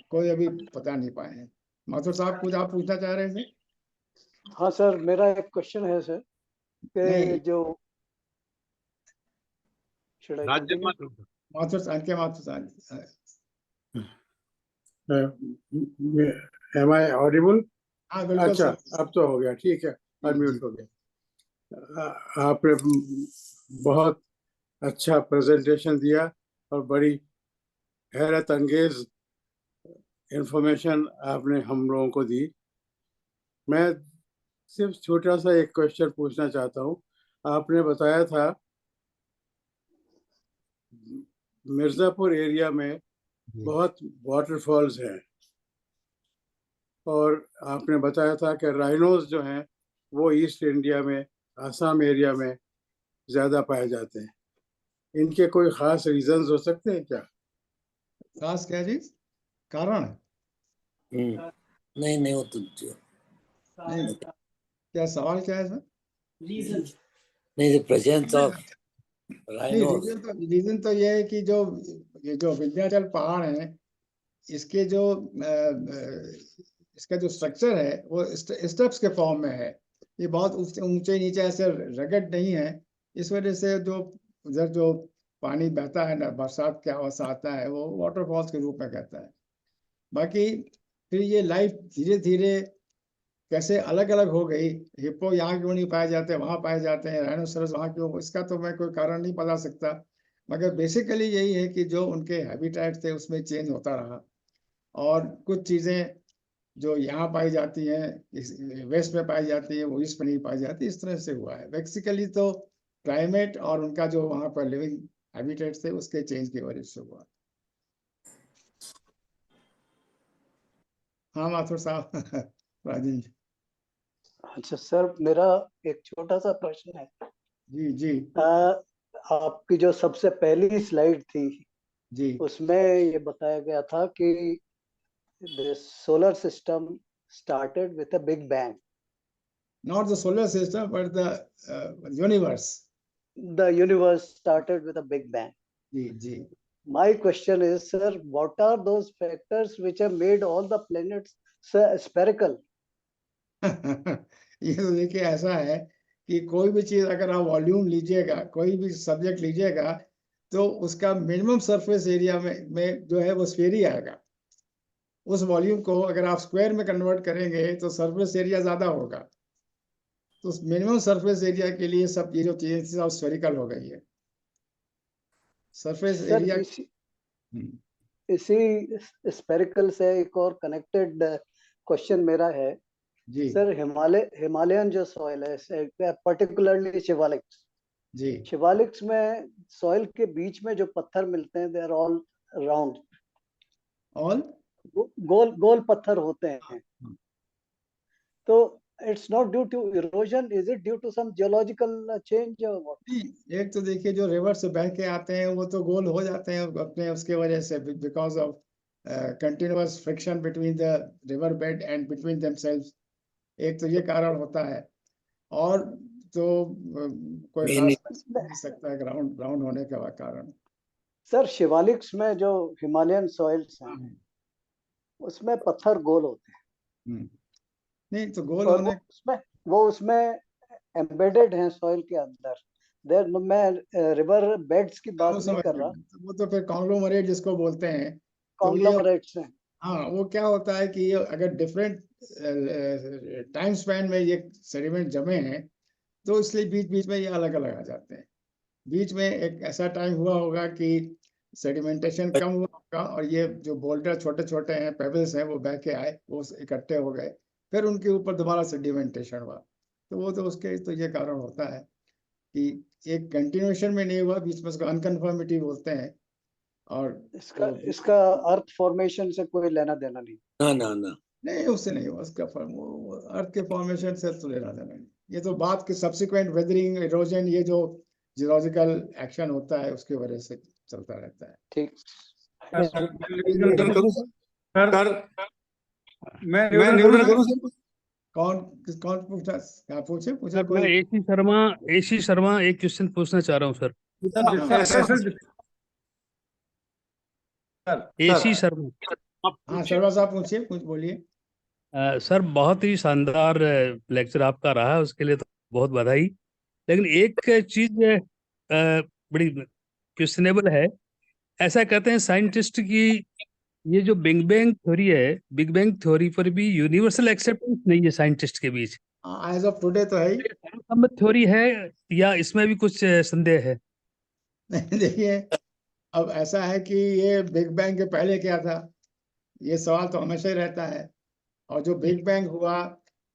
कोई अभी पता नहीं पाए हैं। माथुर साहब कुछ आप पूछना चाह रहे थे? हाँ सर, मेरा एक क्वेश्चन है सर कि जो Am I audible? हाँ बिल्कुल। अच्छा, अब तो हो गया, ठीक है, अनम्यूट हो गया। आपने बहुत अच्छा प्रेजेंटेशन दिया और बड़ी हैरत अंगेज इंफॉर्मेशन आपने हम लोगों को दी। मैं सिर्फ छोटा सा एक क्वेश्चन पूछना चाहता हूँ। आपने बताया था मिर्जापुर एरिया में बहुत वाटरफॉल्स हैं, और आपने बताया था कि राइनोज जो हैं वो ईस्ट इंडिया में, आसाम एरिया में ज़्यादा पाए जाते हैं। इनके कोई ख़ास रीजंस हो सकते हैं क्या? खास क्या चीज, कारण? नहीं वो तो क्या सवाल क्या है सर? नहीं, प्रेजेंस ऑफ रीजन तो ये है कि ये जो विंध्याचल पहाड़ हैं, इसके जो इसका जो स्ट्रक्चर है वो स्टेप्स के फॉर्म में है। ये बहुत ऊंचे नीचे ऐसे रगड़ नहीं है, इस वजह से जो उधर जो पानी बहता है ना, बरसात के अवस्था आता है, वो वाटरफॉल्स के रूप में कहता है। बाकी फिर ये लाइफ धीरे धीरे कैसे अलग अलग हो गई, हिप्पो यहाँ क्यों नहीं पाए जाते, वहाँ पाए जाते हैं, राइनोसरस वहाँ क्यों, इसका तो मैं कोई कारण नहीं बता सकता, मगर बेसिकली यही है कि जो उनके हैबिटेट थे उसमें चेंज होता रहा, और कुछ चीज़ें जो यहाँ पाई जाती हैं वेस्ट में पाई जाती है वो ईस्ट में नहीं पाई जाती, इस तरह से हुआ है। बेसिकली तो क्लाइमेट और उनका जो वहाँ पर लिविंग हैबिटेट थे उसके चेंज की वजह से हुआ। हाँ माथुर साहब। राजेंद्र जी। अच्छा सर, मेरा एक छोटा सा प्रश्न है। जी जी। आपकी जो सबसे पहली स्लाइड थी जी, उसमें ये बताया गया था कि the solar system started with a big bang. Not the solar system, but the universe. The universe started with a big bang. Ji. My question is, sir, what are those factors which have made all the planets spherical? ये तो देखिए ऐसा है कि कोई भी चीज अगर आप वॉल्यूम लीजिएगा, कोई भी सब्जेक्ट लीजिएगा, तो उसका मिनिमम सरफेस एरिया में जो है वो स्फीयर ही आएगा। उस वॉल्यूम को अगर आप स्क्वायर में कन्वर्ट करेंगे तो सरफेस एरिया ज्यादा होगा। तो मिनिमम सरफेस एरिया के लिए सब ये जो चीजें थी सब स्फेरिकल हो गई है। सरफेस सर एरिया इसी स्पेरिकल से एक और कनेक्टेड क्वेश्चन मेरा है जी सर। हिमालयन जो सॉइल है पर्टिकुलरली शिवालिक्स, जी शिवालिक्स में सॉइल के बीच में जो पत्थर मिलते हैं they are all round, all गोल गोल पत्थर होते हैं। तो it's not due to erosion, is it due to some geological change? एक तो देखिए जो रिवर से बह के आते हैं वो तो गोल हो जाते हैं अपने उसके वजह से, because of continuous friction between the river bed and between themselves. एक तो ये कारण होता है, और तो कोई खास नहीं सकता है राउंड राउंड होने का कारण। सर शिवालिक्स में जो हिमालयन सॉइल्स हैं उसमें पत्थर गोल होते हैं। नहीं तो गोल और होने वो उसमें एम्बेडेड हैं सॉइल के अंदर। देर मैं रिवर बेड्स की बात नहीं कर रहा, वो तो फिर कॉन्ग्लोमरेट जिसको बोलते हैं, कॉन्ग्लोमरेट्स हैं। हाँ वो क्या होता है कि अगर डिफरेंट टाइम स्पैन में ये सेडिमेंट जमे हैं तो इसलिए बीच बीच में ये अलग अलग आ जाते हैं। बीच में एक ऐसा टाइम हुआ होगा कि सेडिमेंटेशन कम हुआ होगा और ये जो बोल्डर छोटे छोटे हैं, पेबल्स हैं, वो बह के आए, वो इकट्ठे हो गए, फिर उनके ऊपर दोबारा सेडिमेंटेशन हुआ। तो वो तो उसके तो ये कारण होता है कि एक कंटिन्यूएशन में नहीं हुआ, बीच में उसको अनकन्फर्मिटी बोलते हैं। और इसका अर्थ फॉर्मेशन से कोई लेना देना नहीं? ना नहीं, उससे नहीं हुआ, उसका अर्थ के फॉर्मेशन से तो लेना देना नहीं। ये तो बात के सब्सिक्वेंट वेदरिंग, इरोजन, ये जो जियोलॉजिकल एक्शन होता है उसके वजह से चलता रहता है। ठीक। मैं निवेदन करूं सर। कौन पूछा? क्या पूछे सर मैं एसी शर्मा एक क्वेश्चन पूछना चाह रहा हूँ सर। एसी शर्मा। हाँ शर्मा साहब पूछिए, कुछ बोलिए। सर बहुत ही शानदार लेक्चर आपका रहा, उसके लिए तो बहुत बधाई। लेकिन एक चीज बड़ी क्वेश्चनेबल है। ऐसा कहते हैं साइंटिस्ट की ये जो बिग बैंग थ्योरी है, बिग बैंग थ्योरी पर भी यूनिवर्सल एक्सेप्टेंस नहीं है साइंटिस्ट के बीच। एज ऑफ टुडे तो है ही। थ्योरी है या इसमें भी कुछ संदेह है? नहीं देखिए, अब ऐसा है कि ये बिग बैंग के पहले क्या था, ये सवाल तो हमेशा ही रहता है। और जो बिग बैंग हुआ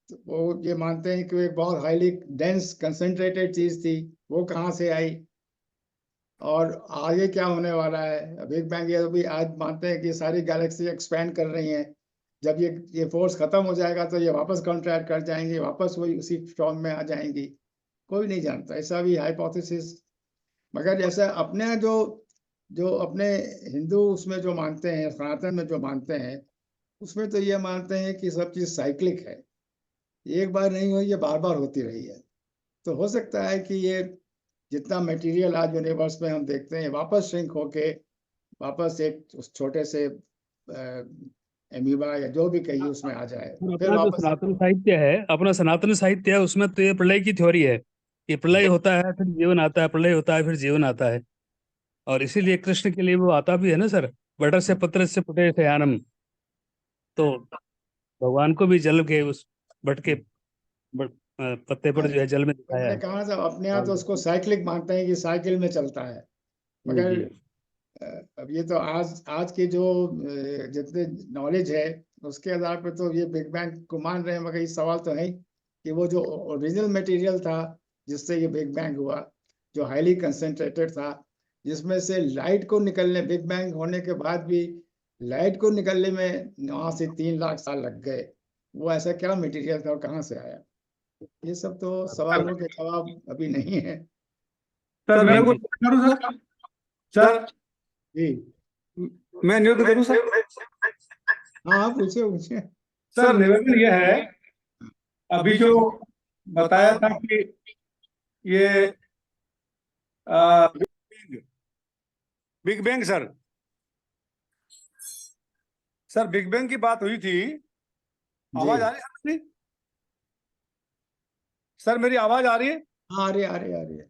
तो वो ये मानते हैं कि वो एक बहुत हाईली डेंस कंसंट्रेटेड चीज थी, वो कहाँ से आई और आगे क्या होने वाला है। बिग बैंग ये भी आज मानते हैं कि सारी गैलेक्सी एक्सपैंड कर रही हैं, जब ये फोर्स खत्म हो जाएगा तो ये वापस कॉन्ट्रैक्ट कर जाएंगे, वापस वही उसी फॉर्म में आ जाएंगी। कोई नहीं जानता, ऐसा भी हाइपोथेसिस। मगर जैसे अपने जो अपने हिंदू उसमें जो मानते हैं, सनातन में जो मानते हैं, उसमें तो ये मानते हैं कि सब चीज साइक्लिक है, एक बार नहीं हुई, ये बार बार होती रही है। तो हो सकता है कि ये जितना मटेरियल आज यूनिवर्स में हम देखते हैं वापस श्रिंक होके वापस एक उस छोटे से एमीबा या जो भी कहिए उसमें आ जाए। फिर अपना जो सनातन साहित्य है, अपना सनातन साहित्य है, उसमें तो ये प्रलय की थ्योरी है कि प्रलय होता है फिर जीवन आता है, प्रलय होता है फिर जीवन आता है। और इसीलिए कृष्ण के लिए वो आता भी है ना सर, बटर से पत्र से फुटे थे आनम। तो भगवान को भी जल के उस बट के पत्ते पर जो है जल में दिखाया मैंने है। कहा था अपने यहाँ तो उसको साइक्लिक मानते हैं कि साइकिल में चलता है। मगर अब ये तो आज की जो जितने नॉलेज है उसके आधार पर तो ये बिग बैंग को मान रहे हैं। मगर ये सवाल तो है कि वो जो ओरिजिनल मटेरियल था जिससे ये बिग बैंग हुआ, जो हाईली कंसंट्रेटेड था, जिसमें से लाइट को निकलने, बिग बैंग होने के बाद भी लाइट को निकलने में 9 से 3 लाख साल लग गए, वो ऐसा क्या मटेरियल था और कहाँ से आया? ये सब तो सवालों के जवाब अभी नहीं है। सर मैं कुछ करूं सर? सर जी मैं निवेदन करूं सर? हाँ पूछिए। सर निवेदन ये है, अभी जो बताया था कि ये big bang sir big bang की बात हुई थी। आवाज आ रही है सर? सर मेरी आवाज आ रही है? हाँ आ रही है।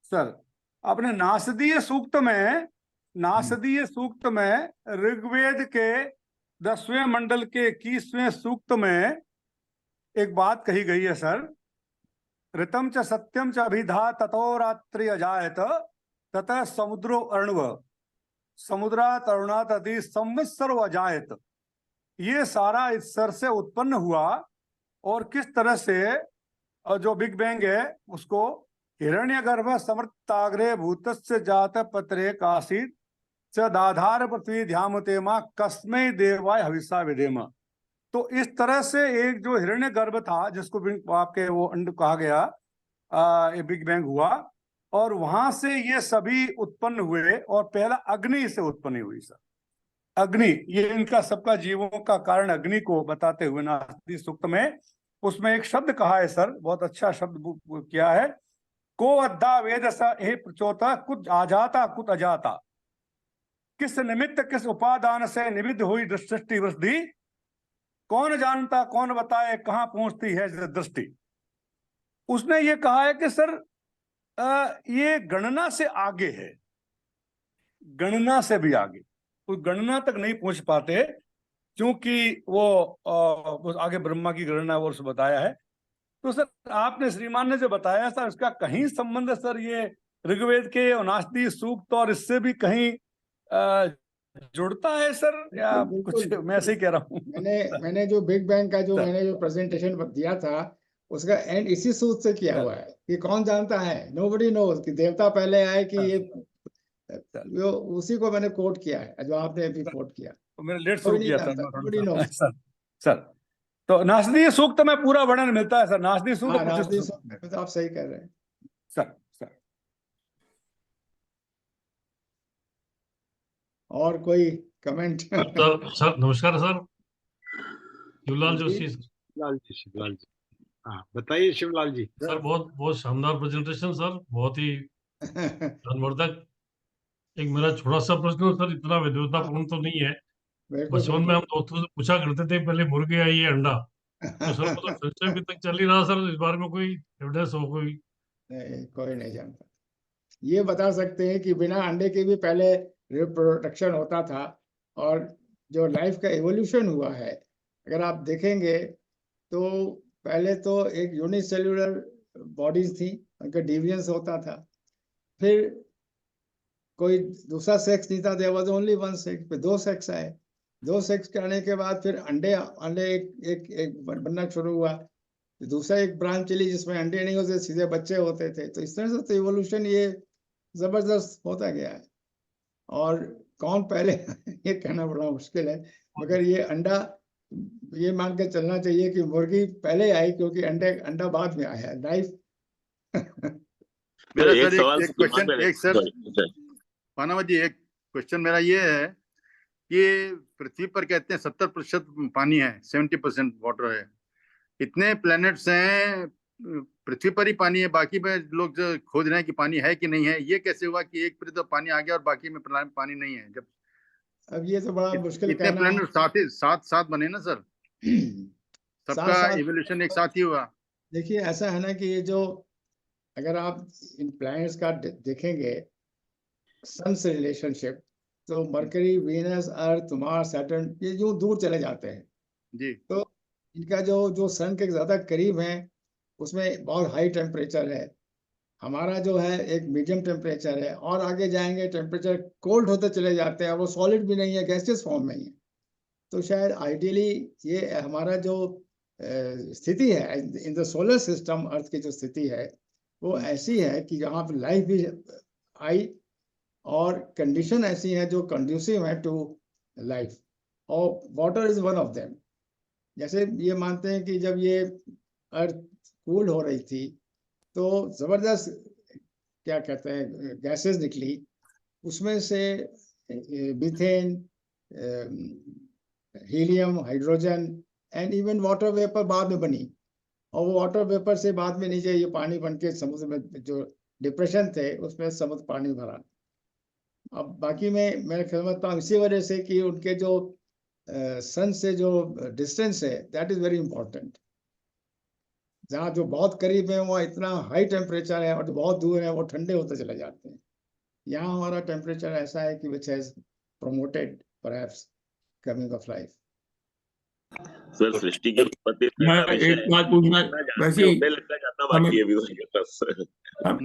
सर अपने नासदीय सूक्त में ऋग्वेद के 10वें मंडल के 21वें सूक्त में एक बात कही गई है सर, ऋतम च सत्यम च अभिधा ततो रात्रि अजायत ततः समुद्रो अर्णव समुद्रात अरुणात अति संवत्सर अजायत। ये सारा इस सर से उत्पन्न हुआ और किस तरह से जो बिग बैंग है उसको हिरण्यगर्भ समृताग्रे भूतस्य जात पत्रे काशीत च दाधार पृथ्वी ध्यामतेमा कस्मै देवाय हविषा विधेम। तो इस तरह से एक जो हिरण्यगर्भ था जिसको आपके वो अंड कहा गया, ये बिग बैंग हुआ और वहां से ये सभी उत्पन्न हुए और पहला अग्नि से उत्पन्न हुई सर। अग्नि, ये इनका सबका जीवों का कारण अग्नि को बताते हुए नास्ति सूक्त में उसमें एक शब्द कहा है सर, बहुत अच्छा शब्द किया है, को अद्धा वेद स हे प्रचोता कुछ आजाता कुछ अजाता, किस निमित्त किस उपादान से निविध हुई दृष्टि वृद्धि, कौन जानता कौन बताए कहाँ पहुंचती है दृष्टि। उसने ये कहा है कि सर ये गणना से आगे है, गणना से भी आगे, कोई गणना तक नहीं पहुंच पाते क्योंकि वो आगे ब्रह्मा की गणना वो बताया है। तो सर आपने श्रीमान ने जो बताया सर इसका कहीं संबंध सर ये ऋग्वेद के अनास्ति सूक्त और इससे भी कहीं जुड़ता है सर, या कुछ मैं ऐसे ही कह रहा हूँ? मैंने जो बिग बैंग का जो मैंने जो प्रेजेंटेशन दिया था उसका एंड इसी सूत्र से किया हुआ है कि कौन जानता है, नोबडी नोज, कि देवता पहले आए कि ये उसी को मैंने कोट किया है जो आपने अभी कोट किया। तो मैंने लेट शुरू किया था सर। तो नास्ति सूक्त में पूरा वर्णन मिलता है सर, नास्ति सूक्त तो आप सही कह रहे हैं सर। और कोई कमेंट? सर नमस्कार सर, शिवलाल जोशी। शिवलाल जी हाँ बताइए शिवलाल जी। सर बहुत बहुत शानदार प्रेजेंटेशन सर, बहुत ही ज्ञानवर्धक। एक मेरा छोटा सा प्रश्न सर, इतना विद्वतापूर्ण तो नहीं है, बचपन में हम दोस्तों से पूछा करते थे पहले मुर्गे या ये अंडा, तो सर मतलब संशय अभी तक चल ही रहा सर, इस बारे में कोई एविडेंस हो? कोई नहीं जानता। ये बता सकते हैं कि बिना अंडे के भी पहले रिप्रोडक्शन होता था और जो लाइफ का एवोल्यूशन हुआ है अगर आप देखेंगे तो पहले तो एक यूनिसेल्युलर बॉडीज थी, उनका डिविजन्स होता था, फिर कोई दूसरा सेक्स नहीं था, there was only one sex, फिर दो सेक्स आए, दो सेक्स के आने के बाद फिर अंडे एक बनना शुरू हुआ, दूसरा एक ब्रांच चली जिसमें अंडे नहीं होते, सीधे बच्चे होते थे। तो इस तरह से तो इवोल्यूशन ये जबरदस्त होता गया है और कौन पहले ये कहना बड़ा मुश्किल है, मगर ये अंडा ये मान के चलना चाहिए कि मुर्गी पहले आई क्योंकि अंडा बाद में आया। लाइफ मेरा सर एक क्वेश्चन, एक सर मानव जी, एक क्वेश्चन मेरा ये है कि पृथ्वी पर कहते हैं 70% पानी है, 70% वाटर है, इतने प्लैनेट्स हैं, पृथ्वी पर ही पानी है, बाकी में लोग जो खोज रहे हैं कि पानी है कि नहीं है, ये कैसे हुआ कि एक पर तो पानी आ गया और बाकी में पानी नहीं है? जब अब ये तो बड़ा मुश्किल इतने प्लैनेट साथ बने ना सर, सबका इवोल्यूशन एक साथ ही हुआ। देखिए ऐसा है ना कि ये जो अगर आप इन प्लैनेट्स का देखेंगे सन से रिलेशनशिप, तो मरकरी, वीनस, अर्थ, मार्स, सैटर्न ये जो दूर चले जाते हैं जी, तो इनका जो सन के ज्यादा करीब है उसमें बहुत हाई टेम्परेचर है, हमारा जो है एक मीडियम टेम्परेचर है, और आगे जाएंगे टेम्परेचर कोल्ड होते चले जाते हैं, वो सॉलिड भी नहीं है, गैसियस फॉर्म में ही है। तो शायद आइडियली ये हमारा जो स्थिति है इन द सोलर सिस्टम, अर्थ की जो स्थिति है वो ऐसी है कि यहाँ पर लाइफ भी आई और कंडीशन ऐसी है जो कंड्यूसिव है टू लाइफ, और water is one of them. जैसे ये मानते हैं कि जब ये अर्थ कूल हो रही थी तो जबरदस्त क्या कहते हैं गैसेस निकली, उसमें से methane, helium, hydrogen and even water vapour बाद में बनी, और वो वाटर वेपर से बाद में नीचे ये पानी बन के समुद्र में जो डिप्रेशन थे उसमें समुद्र पानी भरा। अब बाकी में मैं समझता हूँ इसी वजह से कि उनके जो सन से जो डिस्टेंस है दैट इज वेरी इंपॉर्टेंट। जहाँ जो बहुत करीब है वो इतना हाई टेम्परेचर है और जो बहुत दूर है वो ठंडे होते चले जाते हैं। यहाँ हमारा टेम्परेचर ऐसा है कि which has promoted perhaps coming of life. Sir सृष्टि की उत्पत्ति मैं एक बात पूछना, वैसे ही लगता जाता बाकी है अभी उसके पास।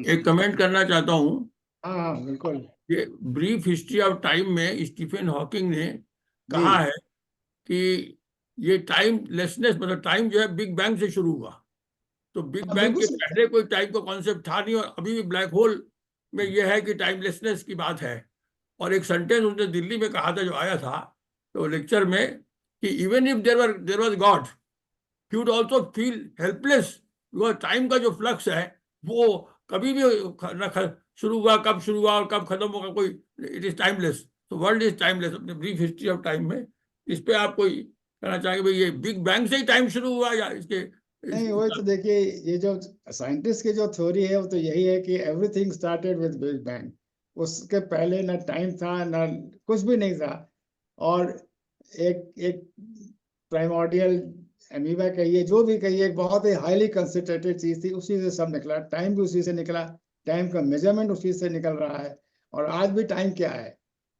एक कमेंट करना चाहता हूँ। हाँ बिल्कुल। ये ब्रीफ हिस्ट्री ऑफ टाइम में स्टीफन हॉकिंग ने कहा है कि ये टाइमलेसनेस, मतलब टाइम जो है बिग बैंग से शुरू हुआ। तो बिग बैंग के पहले कोई टाइम का कॉन्सेप्ट था नहीं, और अभी भी ब्लैक होल में ये है कि टाइमलेसनेस की बात है। और एक सेंटेंस उसने दिल्ली में कहा था जो आया था तो लेक्चर में, कि even if there was God he would also feel helpless, because time का जो फ्लक्स है वो कभी भी शुरू हुआ, कब शुरू हुआ और कब खत्म होगा, कोई, इट इज टाइमलेस। तो वर्ल्ड इज टाइमलेस। अपने ब्रीफ हिस्ट्री ऑफ टाइम में इस पे आप कोई कहना चाहेंगे भाई ये बिग बैंग से ही टाइम शुरू हुआ या इसके? नहीं, वही तो देखिए, ये जो साइंटिस्ट की जो थ्योरी है वो तो यही है कि everything started with big bang. उसके पहले ना टाइम था ना कुछ भी नहीं था, और एक प्राइमोर्डियल अमीबा कहिए, जो भी कहिए, बहुत ही हाईली कंसंट्रेटेड चीज थी, उसी से सब निकला। टाइम भी उसी से निकला, टाइम का मेजरमेंट उसी से निकल रहा है। और आज भी टाइम क्या है?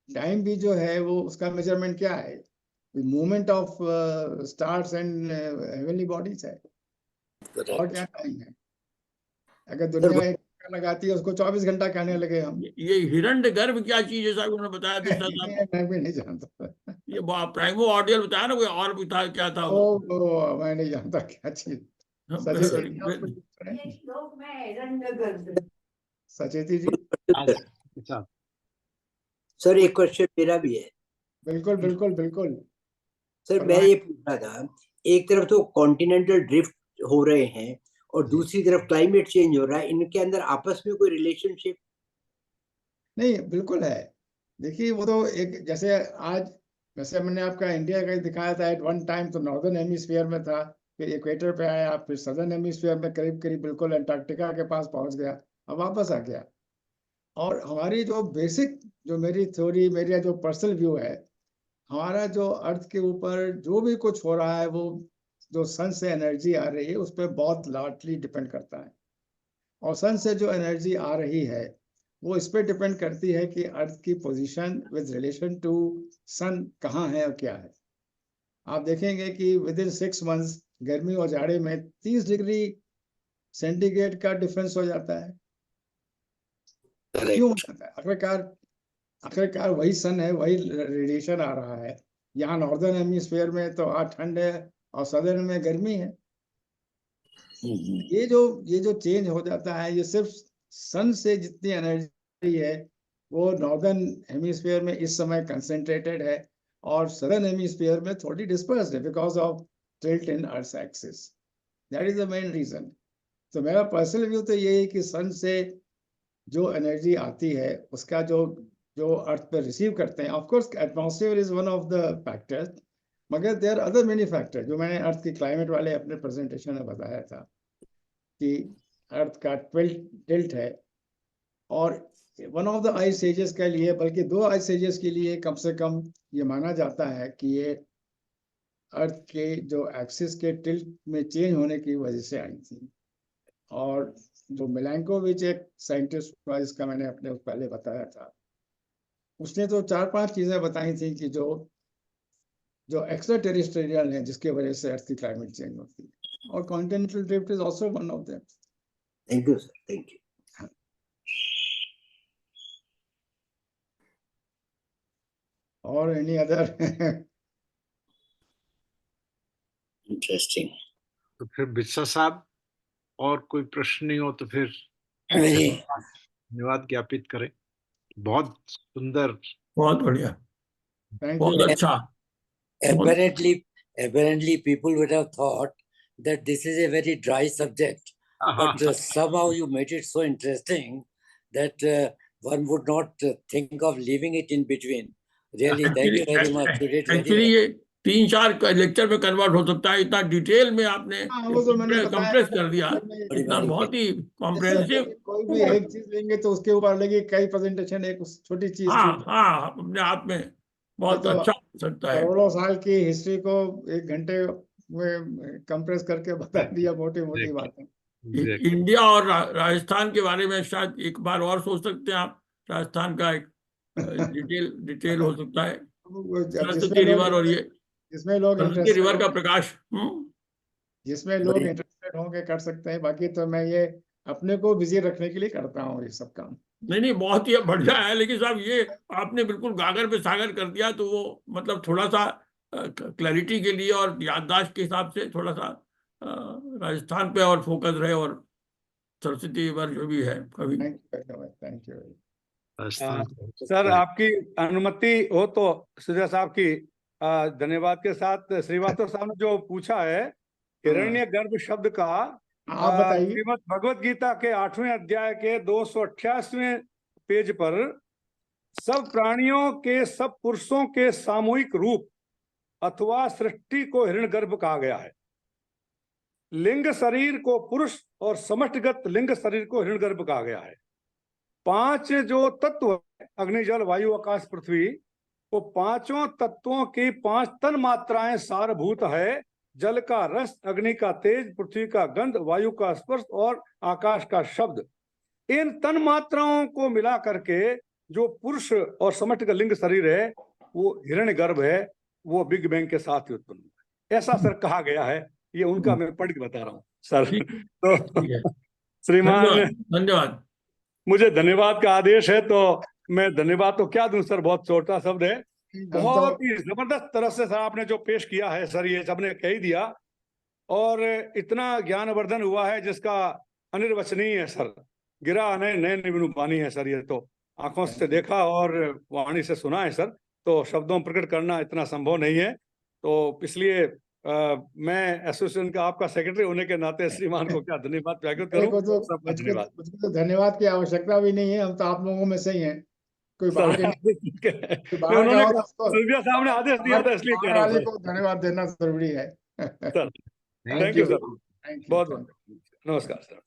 टाइम भी जो है वो उसका मेजरमेंट क्या है? Movement of stars and heavenly bodies है। और क्या टाइम है? अगर दुनिया एक घंटा लगाती है उसको 24 घंटा कहने लगे हम। ये हिरण्यगर्भ क्या चीज है साहब, उन्होंने बताया पिछला साहब? मैं भी नहीं जानता। ये प्राइमो ऑडियल बताया ना, कोई और भी था, क्या था वो? मैं नहीं जानता क्या चीज। सचेती जी। सर एक क्वेश्चन मेरा भी है। बिल्कुल बिल्कुल बिल्कुल सर, मैं ये पूछ रहा था, एक तरफ तो कॉन्टिनेंटल ड्रिफ्ट हो रहे हैं और दूसरी तरफ क्लाइमेट चेंज हो रहा है, इनके अंदर आपस में कोई रिलेशनशिप? नहीं, बिल्कुल है। देखिए, वो तो एक, जैसे आज, वैसे मैंने आपका इंडिया का दिखाया था, एट वन टाइम तो नॉर्दर्न हेमिस्फीयर में था, फिर इक्वेटर पे आया, फिर सदर्न हेमिस्फीयर में करीब करीब बिल्कुल अंटार्कटिका के पास पहुंच गया, अब वापस आ गया। और हमारी जो बेसिक, जो मेरी थ्योरी, मेरा जो पर्सनल व्यू है, हमारा जो अर्थ के ऊपर जो भी कुछ हो रहा है, वो जो सन से एनर्जी आ रही है उस पर बहुत लार्जली डिपेंड करता है। और सन से जो एनर्जी आ रही है वो इस पर डिपेंड करती है कि अर्थ की पोजीशन विद रिलेशन टू सन कहाँ है और क्या है। आप देखेंगे कि विद इन 6 मंथ्स गर्मी और जाड़े में 30 डिग्री सेंटीग्रेड का डिफरेंस हो जाता है। क्यों हो जाता है? आखिरकार वही सन है, वही रेडिएशन आ रहा है। यहाँ नॉर्दर्न हेमिस्फीयर में तो आज ठंड है और सदर्न में गर्मी है। ये जो चेंज हो जाता है, ये सिर्फ सन से जितनी एनर्जी है वो नॉर्दर्न हेमिस्फीयर में इस समय कंसंट्रेटेड है और सदर्न हेमिस्फीयर में थोड़ी डिस्पर्स्ड है because of tilt in earth axis. That is the main reason. तो मेरा पर्सनल व्यू तो ये है कि सन से जो एनर्जी आती है उसका जो अर्थ पर रिसीव करते हैं, of course atmosphere is one of the factors, मगर there are other many factor जो मैंने अर्थ की क्लाइमेट वाले अपने प्रेजेंटेशन में बताया था कि अर्थ का टिल्ट है। और one of the ice edges के लिए, बल्कि 2 आइस एजेस के लिए कम से कम ये माना जाता है कि ये अर्थ के जो एक्सिस के टिल्ट में चेंज होने की वजह से आई थी। और जो मिलैंकोविच एक साइंटिस्ट हुआ जिसका मैंने अपने पहले बताया था, उसने तो 4-5 चीजें बताई थी कि जो एक्स्ट्रा टेरेस्ट्रियल है जिसके वजह से अर्थ की क्लाइमेट चेंज होती है, और continental drift is also one of them. Thank you sir, thank you. और एनी अदर इंटरेस्टिंग? तो फिर बिस्सा साहब, और कोई प्रश्न नहीं हो तो फिर धन्यवाद ज्ञापित करें। बहुत सुंदर, बहुत बढ़िया, बहुत अच्छा। Apparently people would have thought that this is a very dry subject, but somehow you made it so interesting that one would not think of leaving it in between. Really, thank you very much. You did very actually well. ये 3-4 lecture में convert हो सकता है, इतना detail में आपने compress कर दिया, इतना बहुत ही कॉम्प्रिहेंसिव। कोई भी एक चीज लेंगे तो उसके ऊपर लगे कई प्रेजेंटेशन एक छोटी चीज। हाँ, अपने आप में बहुत अच्छा हो सकता है। करोड़ों साल की हिस्ट्री को 1 घंटे में कंप्रेस करके बता दिया, मोटी मोटी बातें। इंडिया और राजस्थान के बारे में शायद एक बार और सोच सकते हैं आप। राजस्थान का एक डिटेल हो सकता है, सरस्वती रिवर और ये जिसमें लोग सरस्वती इंटरेस्टेड रिवर का प्रकाश। जिसमें लोग इंटरेस्टेड होंगे कर सकते हैं, बाकी तो मैं ये अपने को बिजी रखने के लिए करता हूँ ये सब काम। नहीं, बहुत ही बढ़िया है, लेकिन साहब ये आपने बिल्कुल गागर पे सागर कर दिया, तो वो मतलब थोड़ा सा क्लैरिटी के लिए और याददाश्त के हिसाब से थोड़ा सा राजस्थान पे और फोकस रहे, और सरस्वती रिवर जो भी है कभी। Thank you. सर आपकी अनुमति हो तो सुजय साहब की धन्यवाद के साथ श्रीवास्तव साहब ने जो पूछा है हिरण्य गर्भ शब्द का, आप बताइए। श्रीमद् भगवत गीता के 8वें अध्याय के 288वें पेज पर सब प्राणियों के, सब पुरुषों के सामूहिक रूप अथवा सृष्टि को हिरण्यगर्भ कहा गया है। लिंग शरीर को पुरुष और समष्टिगत लिंग शरीर को हिरण्यगर्भ कहा गया है। 5 जो तत्व अग्नि जल वायु आकाश पृथ्वी, वो पांचों तत्वों की 5 तन मात्राएं सारभूत है। जल का रस, अग्नि का तेज, पृथ्वी का गंध, वायु का स्पर्श और आकाश का शब्द। इन तन मात्राओं को मिला करके जो पुरुष और समष्टि का लिंग शरीर है वो हिरण्यगर्भ है, वो बिग बैंग के साथ ही उत्पन्न हुआ। ऐसा सर कहा गया है, ये उनका मैं पढ़ के बता रहा हूँ सर। तो श्रीमान धन्यवाद। मुझे धन्यवाद का आदेश है, तो मैं धन्यवाद तो क्या दूं सर, बहुत छोटा शब्द है। बहुत ही जबरदस्त तरह से सर आपने जो पेश किया है सर, ये सबने कह ही दिया, और इतना ज्ञानवर्धन हुआ है जिसका अनिर्वचनीय है सर। गिरा नए नए निबनु पानी है सर, ये तो आंखों से देखा और वाणी से सुना है सर, तो शब्दों में प्रकट करना इतना संभव नहीं है। तो इसलिए मैं एसोसिएशन का आपका सेक्रेटरी होने के नाते श्रीमान को क्या धन्यवाद ज्ञापित करूं। सबका धन्यवाद। मुझको तो धन्यवाद की आवश्यकता भी नहीं है, हम तो आप लोगों में से ही हैं। कोई बाहर साहब ने आदेश दिया था इसलिए कह रहा हूं को धन्यवाद देना जरूरी है। सर थैंक यू सर, बहुत बहुत नमस्कार सर।